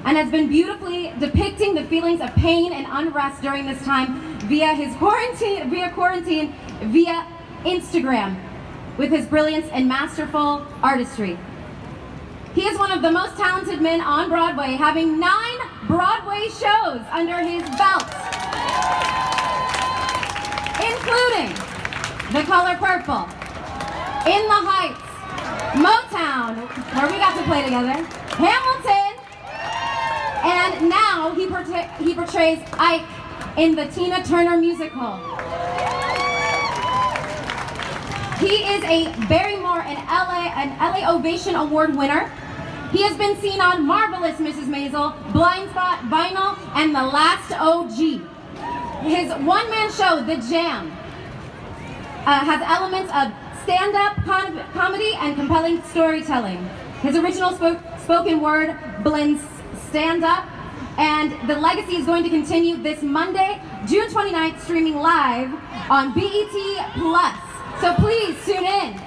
and has been beautifully depicting the feelings of pain and unrest during this time via quarantine, via Instagram, with his brilliance and masterful artistry. He is one of the most talented men on Broadway, having 9 Broadway shows under his belt, including The Color Purple, In the Heights, Motown, where we got to play together, Hamilton, and now he portrays Ike in the Tina Turner musical. He is a Barrymore and LA Ovation Award winner. He has been seen on Marvelous Mrs. Maisel, Blind Spot, Vinyl, and The Last OG. His one-man show, The Jam, has elements of stand-up comedy and compelling storytelling. His original spoken word blends stand-up, and the legacy is going to continue this Monday, June 29th, streaming live on BET+. So please tune in.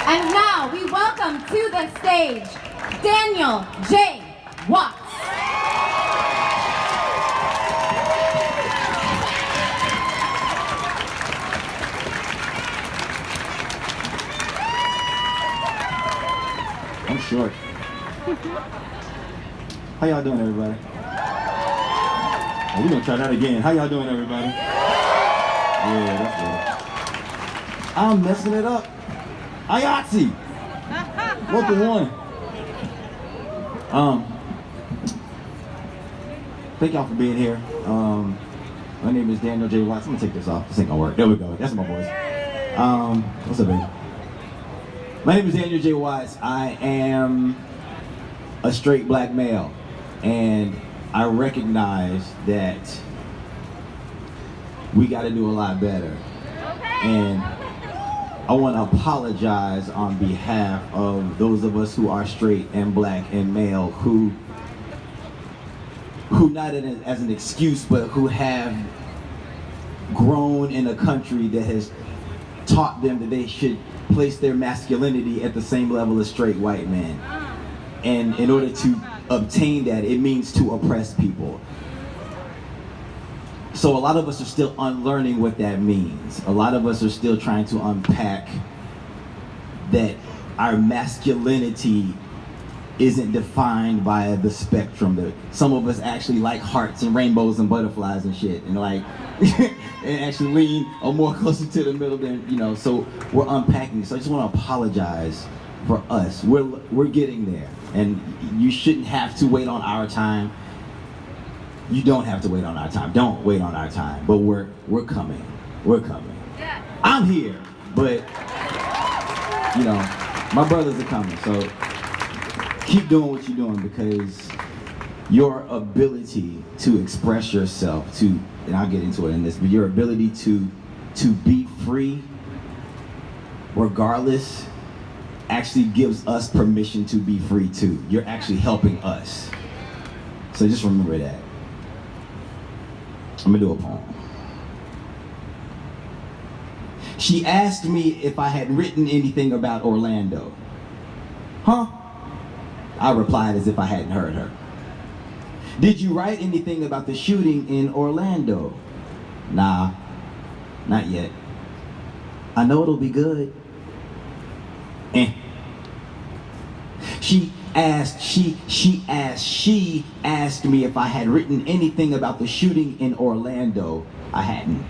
And now we welcome to the stage Daniel J. Watts. I'm short. How y'all doing, everybody? Oh, we're gonna try that again. How y'all doing, everybody? Yeah, that's good. I'm messing it up. Ayatsi. Local one. Thank y'all for being here. My name is Daniel J. Watts. I'm gonna take this off. This ain't gonna work. There we go. That's my voice. What's up, baby? My name is Daniel J. Watts. I am a straight black male, and I recognize that we got to do a lot better. And I want to apologize on behalf of those of us who are straight and black and male who not as an excuse, but who have grown in a country that has taught them that they should place their masculinity at the same level as straight white men. And in order to obtain that, it means to oppress people. So a lot of us are still unlearning what that means. A lot of us are still trying to unpack that our masculinity isn't defined by the spectrum. That some of us actually like hearts and rainbows and butterflies and shit, and like, and actually lean more closer to the middle than, you know. So we're unpacking. So I just want to apologize for us. We're getting there, and you shouldn't have to wait on our time. You don't have to wait on our time. Don't wait on our time. But we're coming. We're coming. Yeah. I'm here, but you know, my brothers are coming. So keep doing what you're doing, because your ability to express yourself, and I'll get into it in this, but your ability to be free, regardless, actually gives us permission to be free too. You're actually helping us. So just remember that. I'm gonna do a poem. She asked me if I had written anything about Orlando. Huh? I replied as if I hadn't heard her. Did you write anything about the shooting in Orlando? Nah, not yet. I know it'll be good. She asked me if I had written anything about the shooting in Orlando. I hadn't.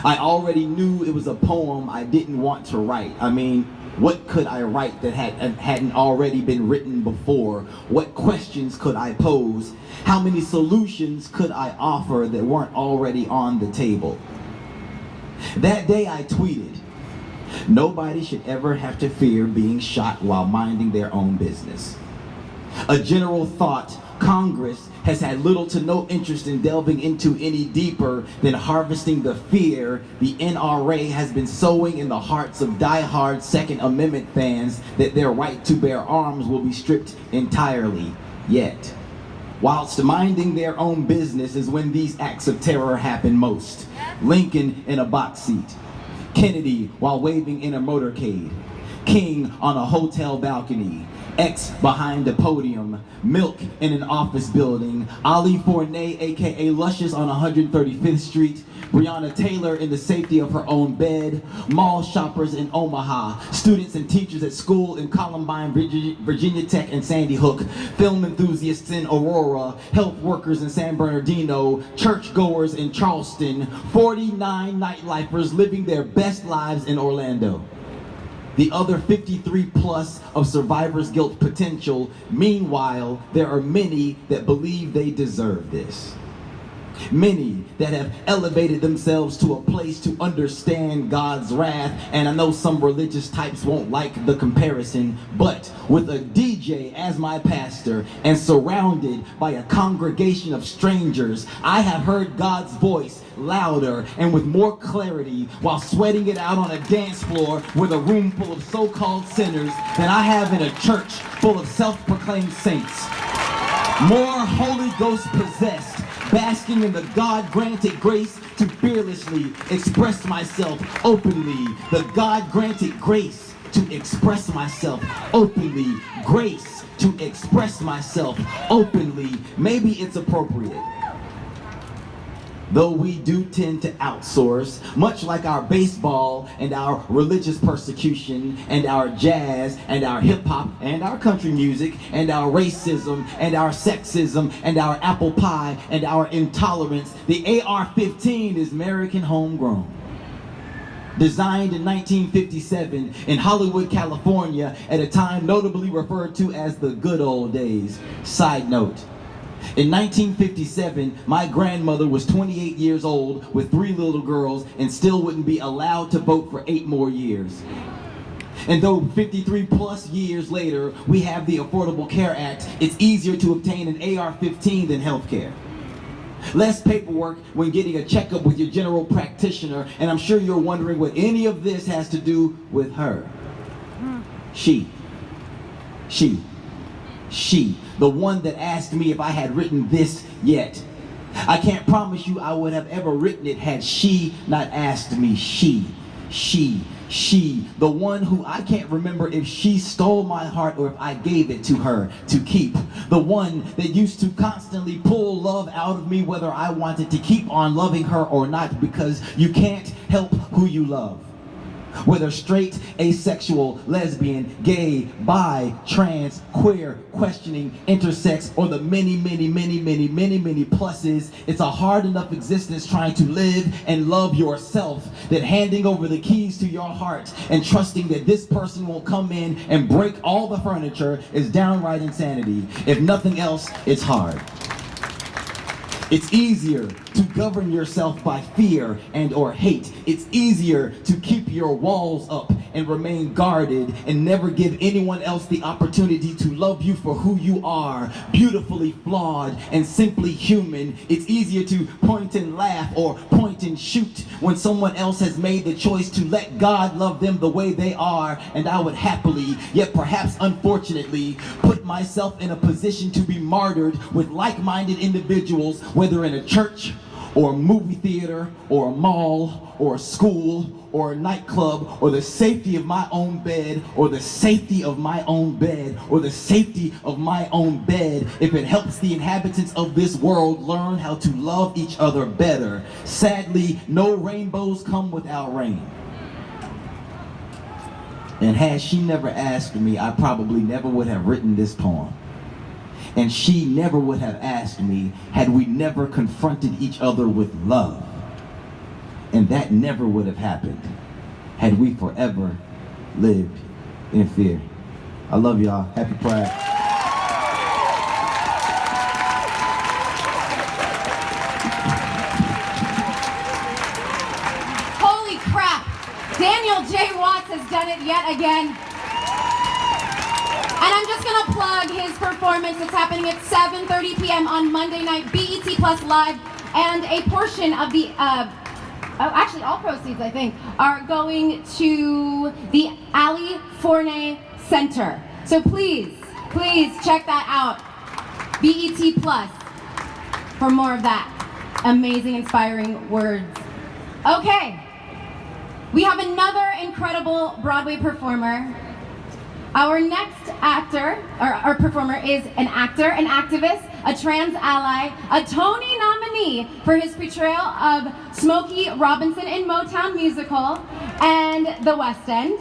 I already knew it was a poem I didn't want to write. I mean, what could I write that hadn't already been written before? What questions could I pose? How many solutions could I offer that weren't already on the table? That day I tweeted, "Nobody should ever have to fear being shot while minding their own business." A general thought Congress has had little to no interest in delving into any deeper than harvesting the fear the NRA has been sowing in the hearts of diehard Second Amendment fans that their right to bear arms will be stripped entirely. Yet, Whilst minding their own business is when these acts of terror happen most. Lincoln in a box seat, Kennedy while waving in a motorcade, King on a hotel balcony, X behind the podium, Milk in an office building, Ali Fournay aka Luscious on 135th Street, Breonna Taylor in the safety of her own bed, mall shoppers in Omaha, students and teachers at school in Columbine, Virginia Tech and Sandy Hook, film enthusiasts in Aurora, health workers in San Bernardino, churchgoers in Charleston, 49 nightlifers living their best lives in Orlando. The other 53 plus of survivor's guilt potential. Meanwhile, there are many that believe they deserve this. Many that have elevated themselves to a place to understand God's wrath, and I know some religious types won't like the comparison, but with a DJ as my pastor and surrounded by a congregation of strangers, I have heard God's voice louder and with more clarity while sweating it out on a dance floor with a room full of so-called sinners than I have in a church full of self-proclaimed saints. More Holy Ghost possessed, basking in the God-granted grace to fearlessly express myself openly. The God-granted grace to express myself openly. Grace to express myself openly. Maybe it's appropriate. Though we do tend to outsource, much like our baseball and our religious persecution and our jazz and our hip-hop and our country music and our racism and our sexism and our apple pie and our intolerance, the AR-15 is American homegrown. Designed in 1957 in Hollywood, California, at a time notably referred to as the good old days. Side note. In 1957, my grandmother was 28 years old with 3 little girls and still wouldn't be allowed to vote for 8 more years. And though 53 plus years later, we have the Affordable Care Act, it's easier to obtain an AR-15 than health care. Less paperwork when getting a checkup with your general practitioner, and I'm sure you're wondering what any of this has to do with her. She, the one that asked me if I had written this yet. I can't promise you I would have ever written it had she not asked me. She, the one who I can't remember if she stole my heart or if I gave it to her to keep. The one that used to constantly pull love out of me whether I wanted to keep on loving her or not, because you can't help who you love. Whether straight, asexual, lesbian, gay, bi, trans, queer, questioning, intersex, or the many pluses, it's a hard enough existence trying to live and love yourself that handing over the keys to your heart and trusting that this person will come in and break all the furniture is downright insanity. If nothing else, it's hard. It's easier to govern yourself by fear and or hate. It's easier to keep your walls up and remain guarded and never give anyone else the opportunity to love you for who you are, beautifully flawed and simply human. It's easier to point and laugh or point and shoot when someone else has made the choice to let God love them the way they are, and I would happily, yet perhaps unfortunately, put myself in a position to be martyred with like-minded individuals, whether in a church or a movie theater or a mall or a school or a nightclub or the safety of my own bed or the safety of my own bed or the safety of my own bed, if it helps the inhabitants of this world learn how to love each other better. Sadly, no rainbows come without rain. And had she never asked me, I probably never would have written this poem. And she never would have asked me had we never confronted each other with love. And that never would have happened had we forever lived in fear. I love y'all. Happy Pride. Holy crap! Daniel J. Watts has done it yet again. And I'm just gonna plug his performance. It's happening at 7:30 p.m. on Monday night, BET Plus Live, and a portion of the, actually all proceeds, I think, are going to the Ali Fournay Center. So please check that out. BET Plus for more of that amazing, inspiring words. Okay, we have another incredible Broadway performer. Our next actor, or performer, is an actor, an activist, a trans ally, a Tony nominee for his portrayal of Smokey Robinson in Motown musical and the West End.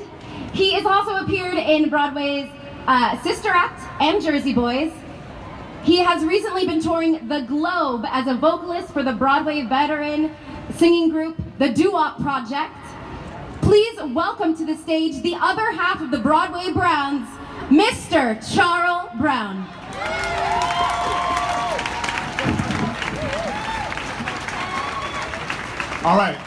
He has also appeared in Broadway's Sister Act and Jersey Boys. He has recently been touring the globe as a vocalist for the Broadway veteran singing group, the Doo-Wop Project. Please welcome to the stage the other half of the Broadway Browns, Mr. Krystal Brown. All right,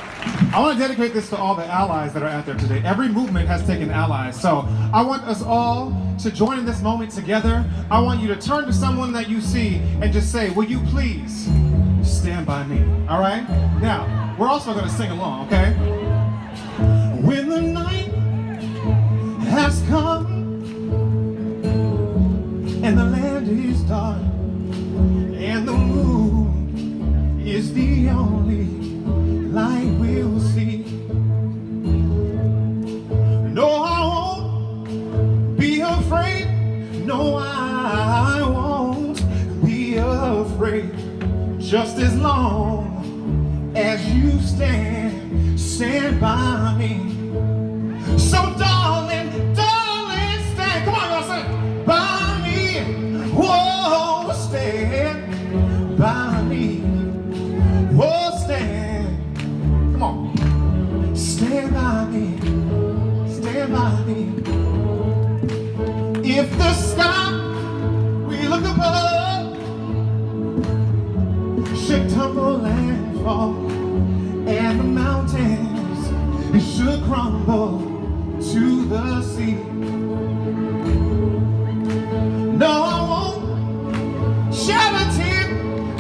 I want to dedicate this to all the allies that are out there today. Every movement has taken allies, so I want us all to join in this moment together. I want you to turn to someone that you see and just say, will you please stand by me, all right? Now, we're also going to sing along, okay? When the night has come and the land is dark and the moon is the only light we'll see. No, I won't be afraid. No, I won't be afraid. Just as long as you stand by me. So darling, stand. Come on, y'all, sing. By me. Whoa, stand by me. Whoa, stand. Come on. Stand by me. Stand by me. If the sky we look above should tumble and fall, and the mountains should crumble to the sea, no, I won't shed a tear.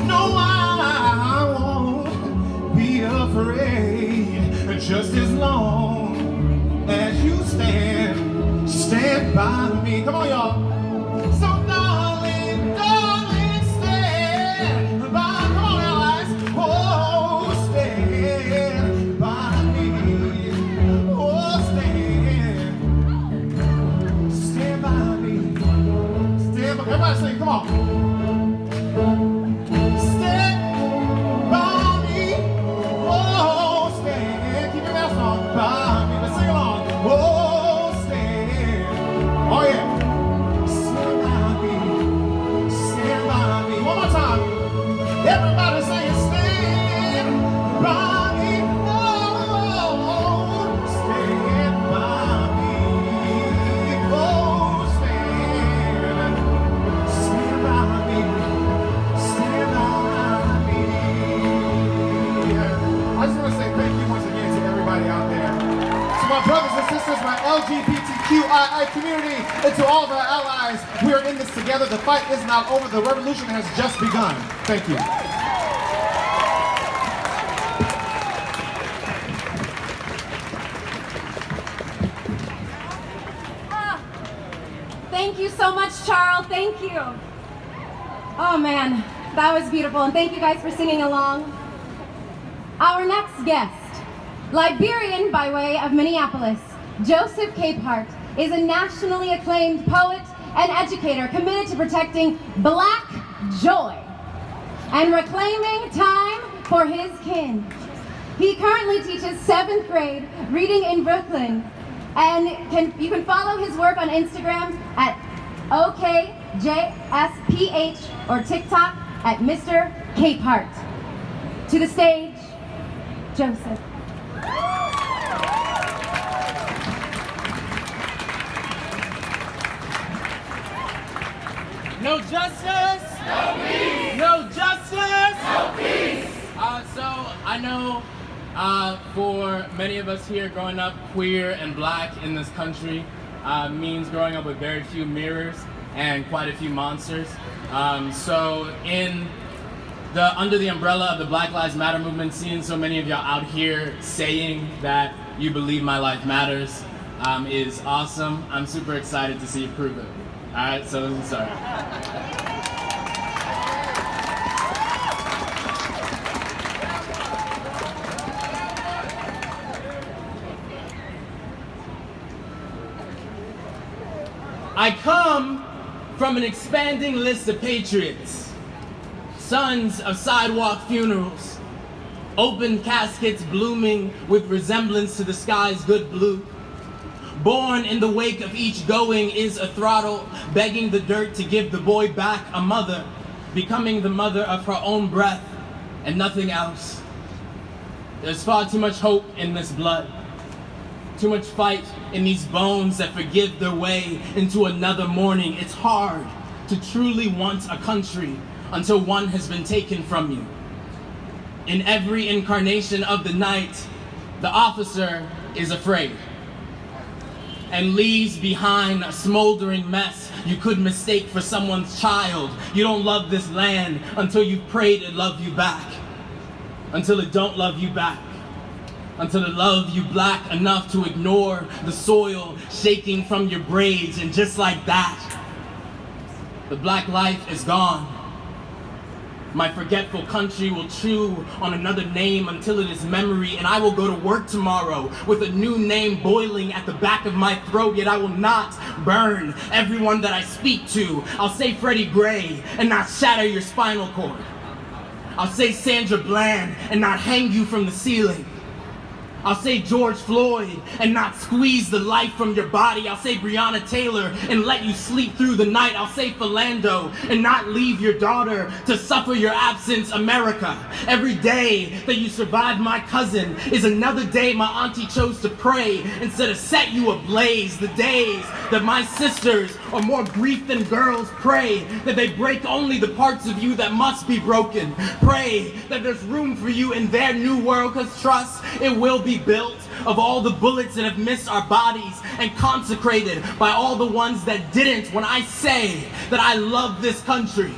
No, I won't be afraid. Just as long as you stand by me. Come on, y'all. So darling, stand by. Come on, allies. Oh, stand by me. Oh, stand by me. Stand by. Everybody sing. Come on. LGBTQII community, and to all of our allies, we are in this together. The fight is not over. The revolution has just begun. Thank you. Thank you so much, Charles. Thank you. Oh man, that was beautiful, and thank you guys for singing along. Our next guest, Liberian by way of Minneapolis, Joseph Capehart is a nationally acclaimed poet and educator committed to protecting Black joy and reclaiming time for his kin. He currently teaches 7th grade reading in Brooklyn, and you can follow his work on Instagram at OKJSPH or TikTok at Mr. Capehart. To the stage, Joseph. No justice, no peace. No justice, no peace. So I know for many of us here growing up queer and Black in this country means growing up with very few mirrors and quite a few monsters. So under the umbrella of the Black Lives Matter movement, seeing so many of y'all out here saying that you believe my life matters is awesome. I'm super excited to see you prove it. All right, so sorry. I come from an expanding list of patriots, sons of sidewalk funerals, open caskets blooming with resemblance to the sky's good blue. Born in the wake of each going is a throttle, begging the dirt to give the boy back a mother, becoming the mother of her own breath and nothing else. There's far too much hope in this blood, too much fight in these bones that forgive their way into another morning. It's hard to truly want a country until one has been taken from you. In every incarnation of the night, the officer is afraid and leaves behind a smoldering mess you could mistake for someone's child. You don't love this land until you've prayed it love you back, until it don't love you back, until it love you black enough to ignore the soil shaking from your braids. And just like that, the black life is gone. My forgetful country will chew on another name until it is memory, and I will go to work tomorrow with a new name boiling at the back of my throat, yet I will not burn everyone that I speak to. I'll say Freddie Gray and not shatter your spinal cord. I'll say Sandra Bland and not hang you from the ceiling. I'll say George Floyd and not squeeze the life from your body. I'll say Breonna Taylor and let you sleep through the night. I'll say Philando and not leave your daughter to suffer your absence, America. Every day that you survive my cousin is another day my auntie chose to pray instead of set you ablaze. The days that my sisters are more grief than girls, pray that they break only the parts of you that must be broken. Pray that there's room for you in their new world, because trust, it will be built of all the bullets that have missed our bodies and consecrated by all the ones that didn't. When I say that I love this country,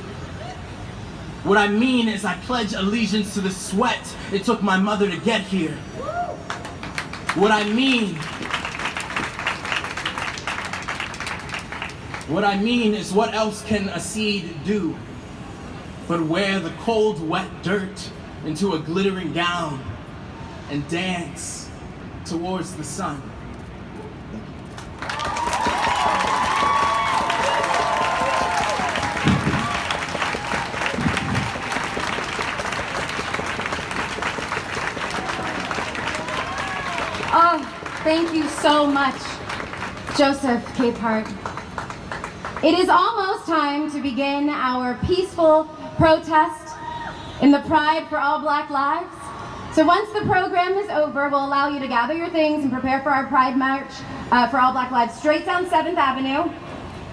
what I mean is I pledge allegiance to the sweat it took my mother to get here. What I mean is, what else can a seed do but wear the cold, wet dirt into a glittering gown and dance towards the sun? Oh, thank you so much, Joseph Capehart. It is almost time to begin our peaceful protest in the Pride for All Black Lives. So once the program is over, we'll allow you to gather your things and prepare for our Pride March for All Black Lives straight down 7th Avenue,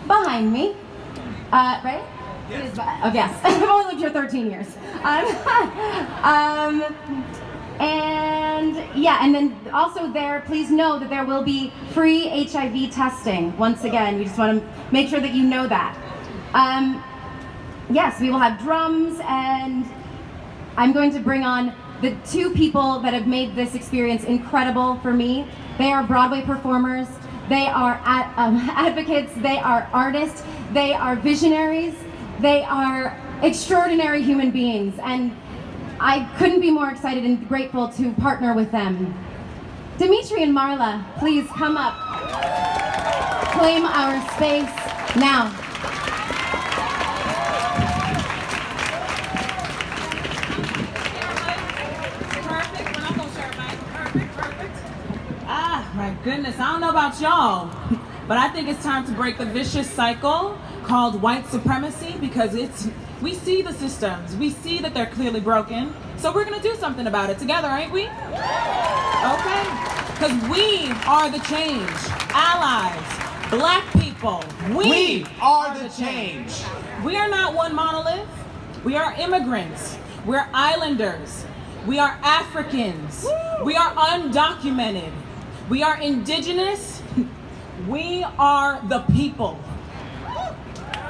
behind me. Right? Yes. Oh, yes. I've only lived here 13 years. And then also there, please know that there will be free HIV testing. Once again, we just want to make sure that you know that. Yes, we will have drums, and I'm going to bring on the two people that have made this experience incredible for me. They are Broadway performers, they are advocates, they are artists, they are visionaries, they are extraordinary human beings, and I couldn't be more excited and grateful to partner with them. Dimitri and Marla, please come up. Claim our space now. My goodness, I don't know about y'all, but I think it's time to break the vicious cycle called white supremacy, because we see the systems, we see that they're clearly broken, so we're gonna do something about it together, ain't we? Okay, because we are the change. Allies, black people, we are the change. We are not one monolith, we are immigrants, we're islanders, we are Africans, we are undocumented, we are indigenous, we are the people.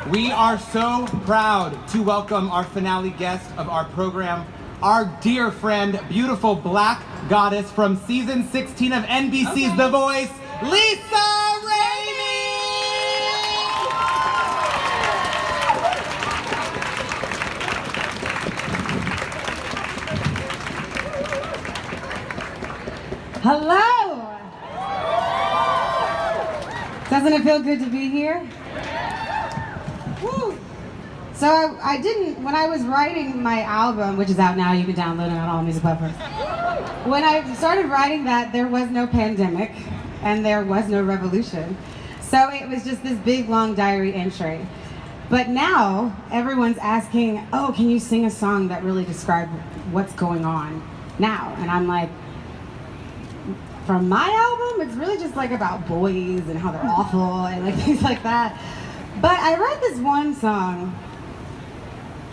We are so proud to welcome our finale guest of our program, our dear friend, beautiful black goddess from season 16 of NBC's The Voice, Lisa Rainey! Hello! Doesn't it feel good to be here? So I didn't, when I was writing my album, which is out now, you can download it on all music platforms. When I started writing that, there was no pandemic and there was no revolution. So it was just this big, long diary entry. But now, everyone's asking, oh, can you sing a song that really describes what's going on now? And I'm like, from my album, it's really just like about boys and how they're awful and like things like that. But I wrote this one song,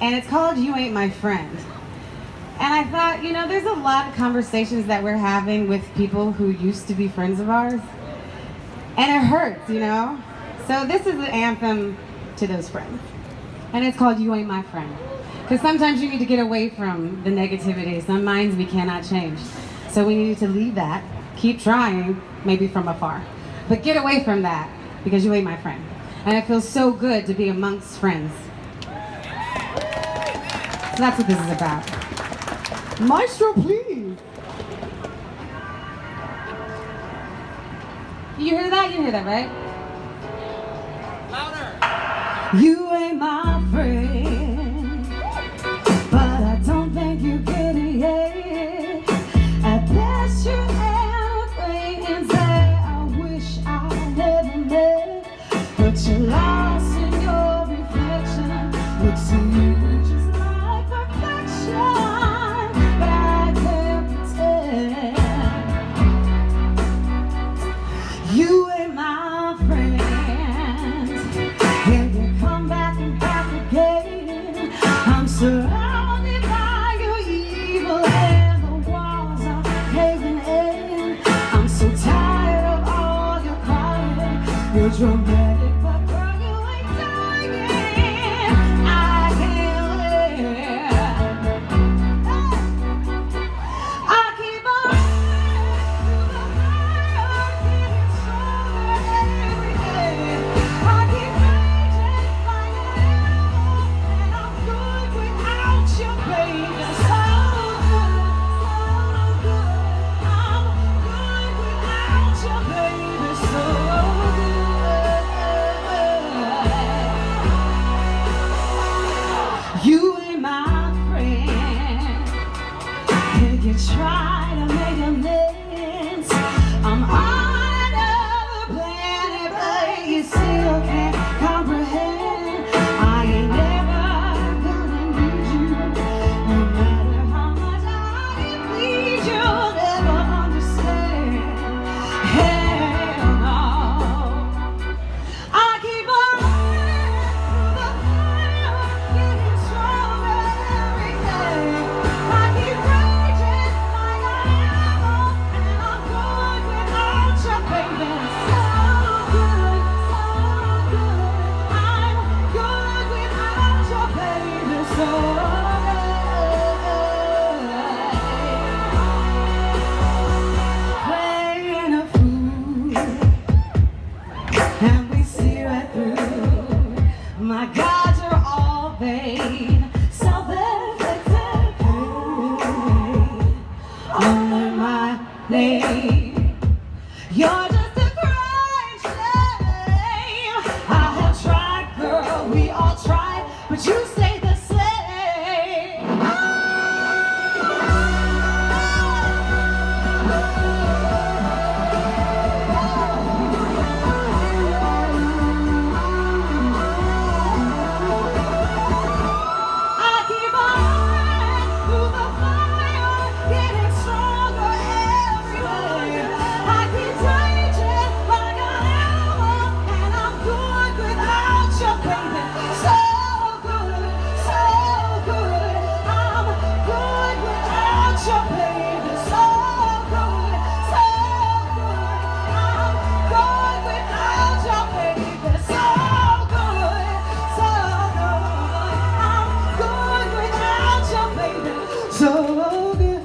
and it's called You Ain't My Friend. And I thought, you know, there's a lot of conversations that we're having with people who used to be friends of ours. And it hurts, you know? So this is an anthem to those friends. And it's called You Ain't My Friend. Because sometimes you need to get away from the negativity. Some minds we cannot change. So we need to leave that, keep trying, maybe from afar. But get away from that, because you ain't my friend. And it feels so good to be amongst friends. So that's what this is about. Maestro, please. You hear that? You hear that, right? Louder. You ain't my friend, but I don't think you get it yet. At best you and say, I wish I never met, but you're lost in your reflection. Looks to you just like perfection, but I can't pretend. You ain't my friend. Can you come back and back again? I'm surrounded by your evil and the walls are caving in. I'm so tired of all your crying. You're dramatic, but girl, you ain't dying. I can't live. I keep on running through the fire, getting stronger every day. I keep raging like an animal, and I'm good without you, baby. So good, I'm good without you, baby. So good. You ain't my friend. Can you try to make amends? I'm on another planet, but you still can't comprehend. I ain't never gonna need you. No matter how much I can please, you'll never understand. Hell no. I keep on running through the fire, getting stronger every day. I keep raging like an animal, and I'm good without you, baby. So good, so good. I'm good without you, baby. So good. Playing a fool, and we see right through. My God, you're all vain, self-inflicted pain. Under my name, you're just a crying shame. I have tried, girl, we all tried, but you stay the same. I keep on running through the fire, getting stronger every day. I keep raging like an animal, and I'm good without you, baby. So good, so good. I'm good without you, baby. So good, so good. I'm good without you, baby. So good, so good. I'm good without you, baby. So good.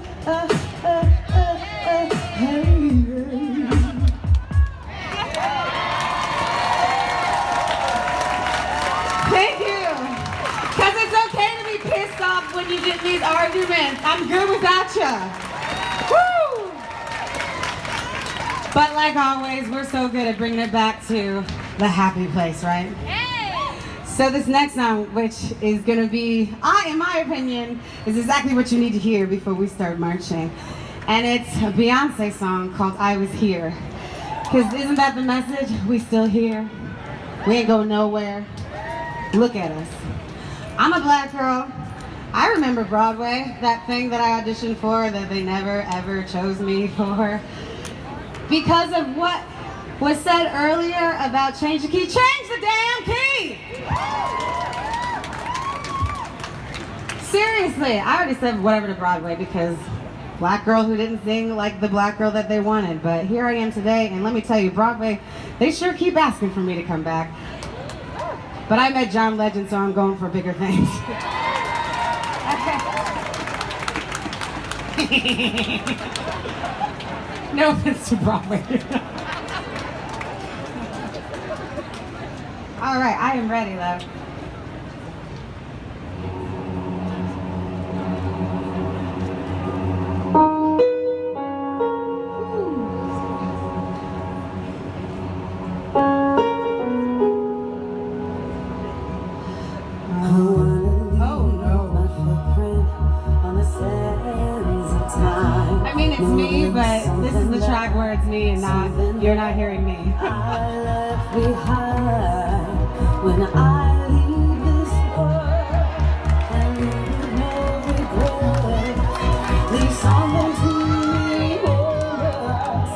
Thank you. Because it's okay to be pissed off when you get these arguments. I'm good without you. Woo! But like always, we're so good at bringing it back to the happy place, right? So this next song, which is gonna be, in my opinion, is exactly what you need to hear before we start marching. And it's a Beyonce song called I Was Here. Because isn't that the message? We still here. We ain't going nowhere. Look at us. I'm a black girl. I remember Broadway, that thing that I auditioned for that they never ever chose me for. Because of what was said earlier about change the key. Change the damn key! Seriously, I already said whatever to Broadway because black girl who didn't sing like the black girl that they wanted. But here I am today, and let me tell you, Broadway, they sure keep asking for me to come back. But I met John Legend, so I'm going for bigger things. No offense to Broadway. All right, I am ready though. I mean, it's me, but this is the track where it's me and not, you're not hearing me. I left behind when I leave this world and leave no regret. Leave something to remember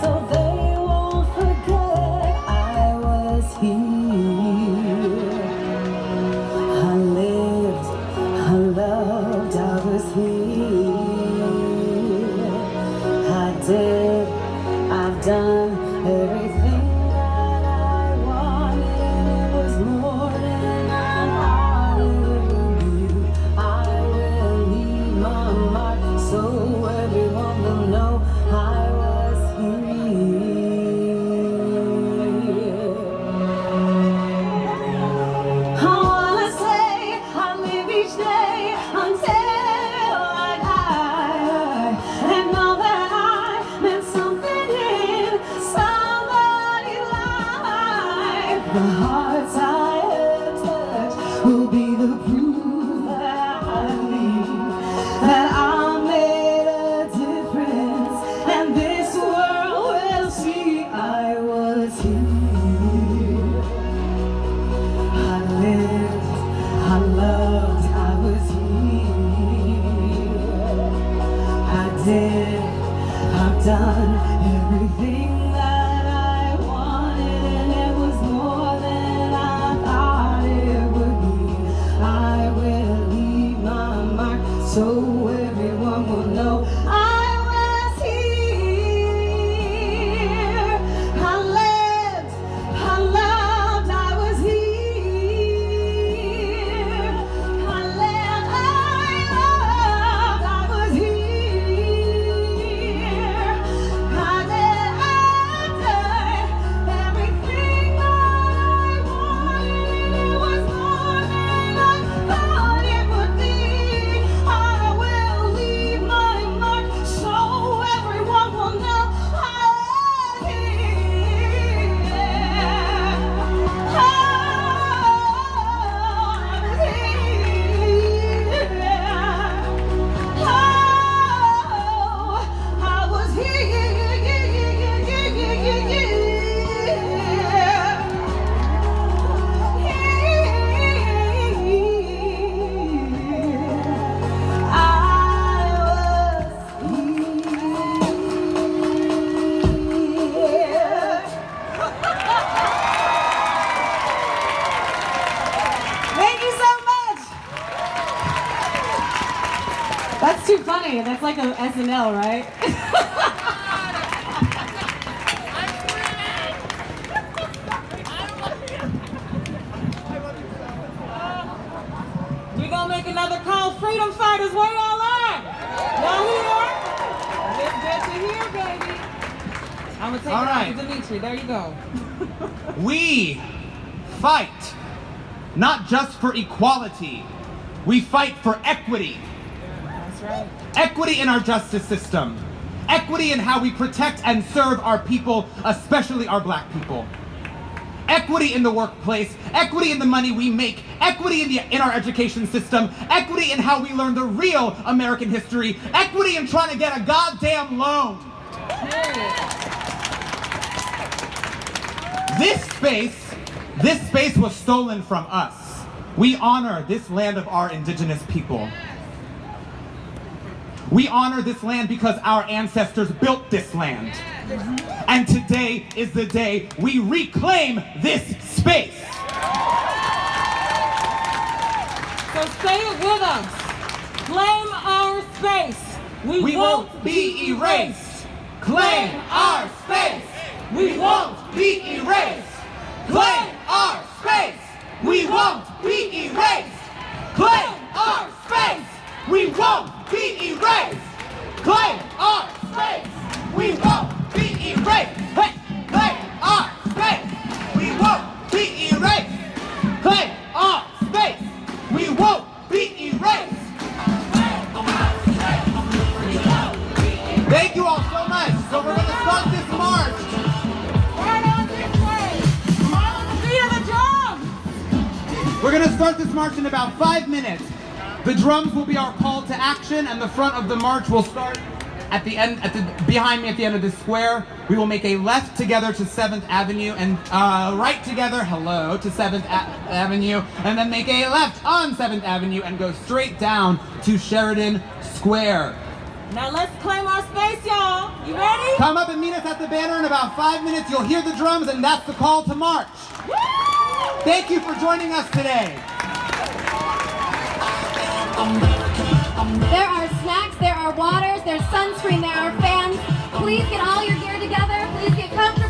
so they won't forget I was here. I lived, I loved, I was here. I've done everything that I wanted. It was more than I thought it would be. I will leave my mark so everyone will know I was here. I wanna say I live each day until I die, and know that the hearts I have touched will be the proof that I believe that I made a difference, and this world will see I was here. I lived, I loved, I was here. I did, I've done everything that I wanted, and it was more than I thought it would be. I will leave my mark so everyone will know I was here. I lived, I loved, I was here. I lived, I loved, I was here. I did, I done everything that I wanted, and it was more than I thought it would be. I will leave my mark so everyone will know I was here. I was Thank you so much. That's too funny. That's like a SNL, right? We're gonna make another call. Freedom fighters, where y'all at? Y'all here? It's good to hear, baby. I'm gonna take All it right. off to Dimitri. There you go. We fight not just for equality, we fight for equity. That's right. Equity in our justice system. Equity in how we protect and serve our people, especially our black people. Equity in the workplace, equity in the money we make, equity in our education system, equity in how we learn the real American history, equity in trying to get a goddamn loan. This space was stolen from us. We honor this land of our indigenous people. We honor this land because our ancestors built this land. And today is the day we reclaim this space. So say it with us. Claim our space. We won't be erased. Claim our space. We won't be erased. Claim our space. We won't be erased. Claim our space. We won't be erased. Claim our space. We won't be erased. Hey, claim our space. We won't be erased. Claim our space. We won't be erased. Thank you all so much. So we're going to start this march. Right on this way. On the beat of the drum. We're going to start this march in about 5 minutes. The drums will be our call to action, and the front of the march will start at the end, behind me at the end of this square. We will make a left together to 7th Avenue and right together, hello, to 7th Avenue, and then make a left on 7th Avenue and go straight down to Sheridan Square. Now let's claim our space, y'all. You ready? Come up and meet us at the banner in about 5 minutes. You'll hear the drums, and that's the call to march. Woo! Thank you for joining us today. There are snacks, there are waters, there's sunscreen, there are fans. Please get all your gear together. Please get comfortable.